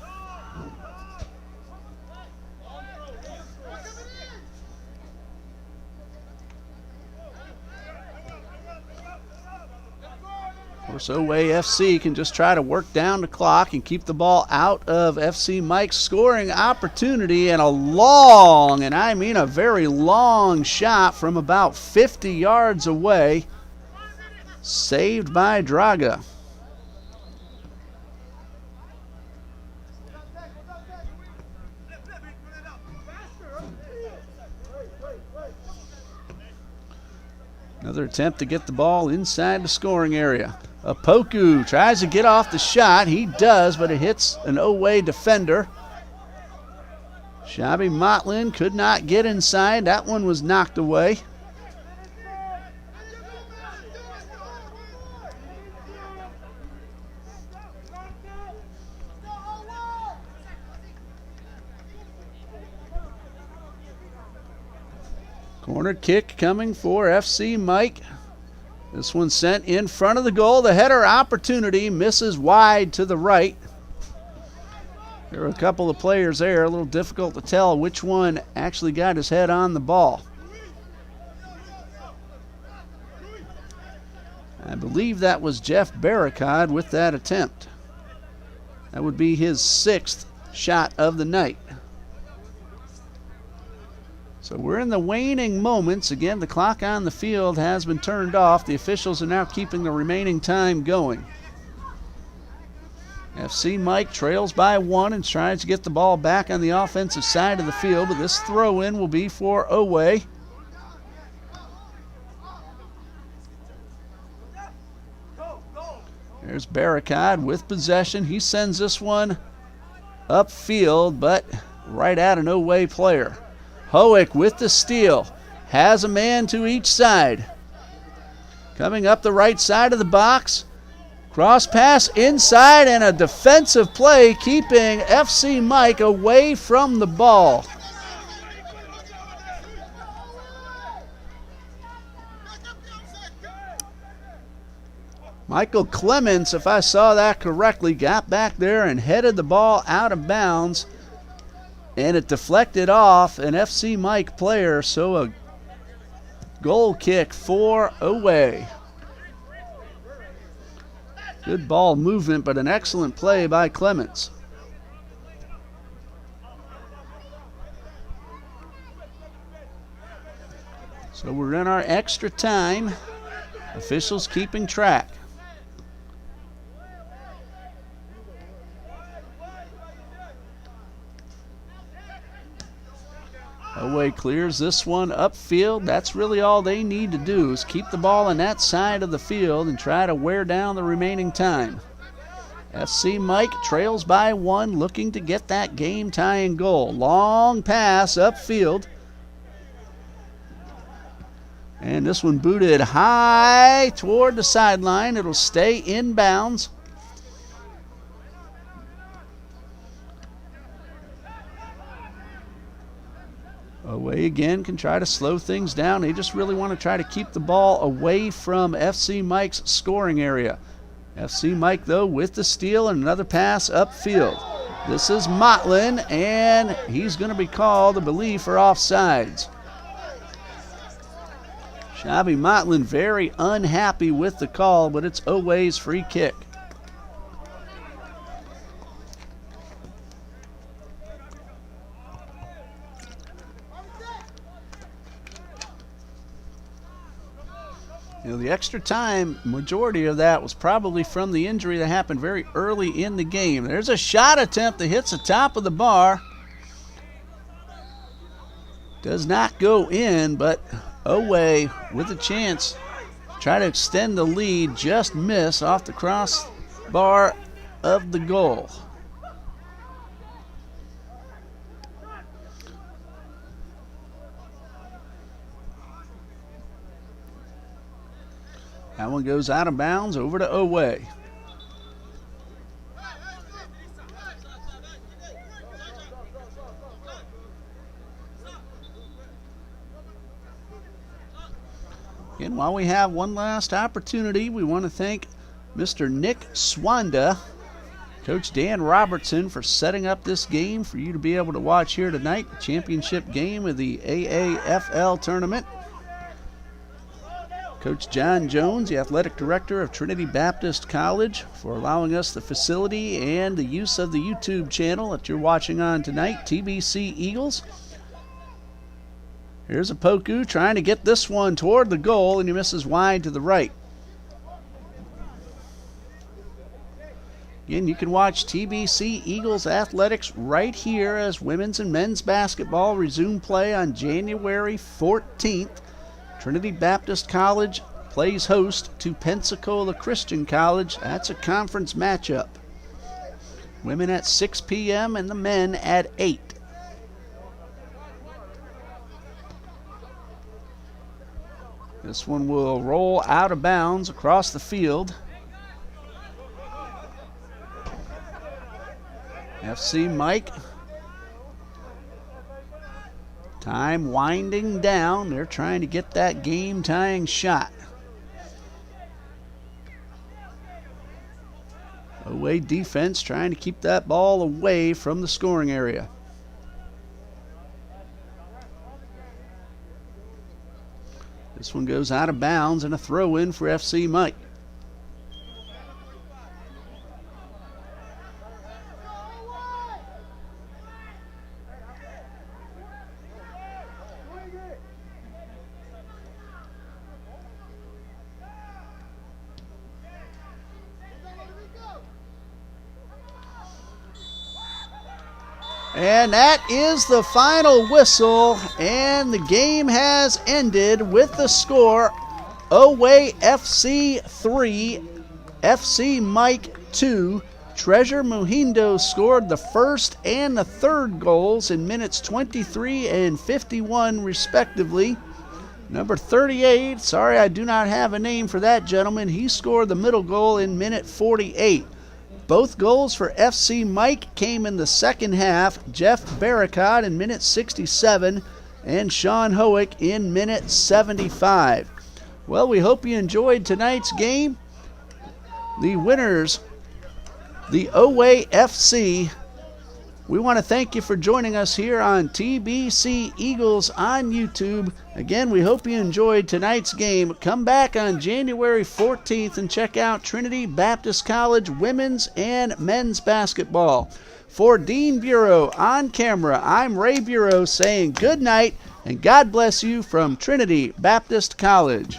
Of course, OWAY FC can just try to work down the clock and keep the ball out of FC Mike's scoring opportunity, and a long, and I mean a very long shot from about 50 yards away, saved by Draga. Another attempt to get the ball inside the scoring area. Apoku tries to get off the shot. He does, but it hits an OWAY defender. Shabby Motlin could not get inside. That one was knocked away. Corner kick coming for FC Mike. This one sent in front of the goal. The header opportunity misses wide to the right. There are a couple of players there. A little difficult to tell which one actually got his head on the ball. I believe that was Jeff Barricade with that attempt. That would be his 6th shot of the night. So we're in the waning moments. Again, the clock on the field has been turned off. The officials are now keeping the remaining time going. FC Mike trails by 1 and tries to get the ball back on the offensive side of the field, but this throw-in will be for OWAY. There's Barricade with possession. He sends this one upfield, but right at an OWAY player. Hoek with the steal, has a man to each side. Coming up the right side of the box, cross pass inside, and a defensive play keeping FC Mike away from the ball. Michael Clements, if I saw that correctly, got back there and headed the ball out of bounds. And it deflected off an FC Mike player, so a goal kick for OWAY. Good ball movement, but an excellent play by Clements. So we're in our extra time. Officials keeping track. OWAY clears this one upfield. That's really all they need to do is keep the ball on that side of the field and try to wear down the remaining time. FC Mike trails by 1, looking to get that game-tying goal. Long pass upfield. And this one booted high toward the sideline. It'll stay inbounds. OWAY again can try to slow things down. They just really want to try to keep the ball away from FC Mike's scoring area. FC Mike, though, with the steal and another pass upfield. This is Motlin, and he's going to be called, I believe, for offsides. Shabby Motlin very unhappy with the call, but it's OWAY's free kick. You know, the extra time, majority of that was probably from the injury that happened very early in the game. There's a shot attempt that hits the top of the bar. Does not go in, but OWAY with a chance to try to extend the lead, just miss off the crossbar of the goal. That one goes out of bounds over to OWAY. And while we have one last opportunity, we want to thank Mr. Nick Swanda, Coach Dan Robertson, for setting up this game for you to be able to watch here tonight, the championship game of the AAFL tournament. Coach John Jones, the athletic director of Trinity Baptist College, for allowing us the facility and the use of the YouTube channel that you're watching on tonight, TBC Eagles. Here's a Poku trying to get this one toward the goal, and he misses wide to the right. Again, you can watch TBC Eagles athletics right here as women's and men's basketball resume play on January 14th. Trinity Baptist College plays host to Pensacola Christian College. That's a conference matchup. Women at 6 p.m. and the men at 8. This one will roll out of bounds across the field. FC Mike. Time winding down. They're trying to get that game-tying shot. OWAY defense trying to keep that ball away from the scoring area. This one goes out of bounds and a throw-in for FC Mike. And that is the final whistle, and the game has ended with the score OWAY FC 3, FC Mike 2. Treasure Muhindo scored the first and the third goals in minutes 23 and 51 respectively. Number 38, sorry I do not have a name for that gentleman, he scored the middle goal in minute 48. Both goals for FC Mike came in the second half. Jeff Barricott in minute 67 and Sean Howick in minute 75. Well, we hope you enjoyed tonight's game. The winners, the OWAY FC. We want to thank you for joining us here on TBC Eagles on YouTube. Again, we hope you enjoyed tonight's game. Come back on January 14th and check out Trinity Baptist College women's and men's basketball. For Dean Bureau on camera, I'm Ray Bureau saying good night and God bless you from Trinity Baptist College.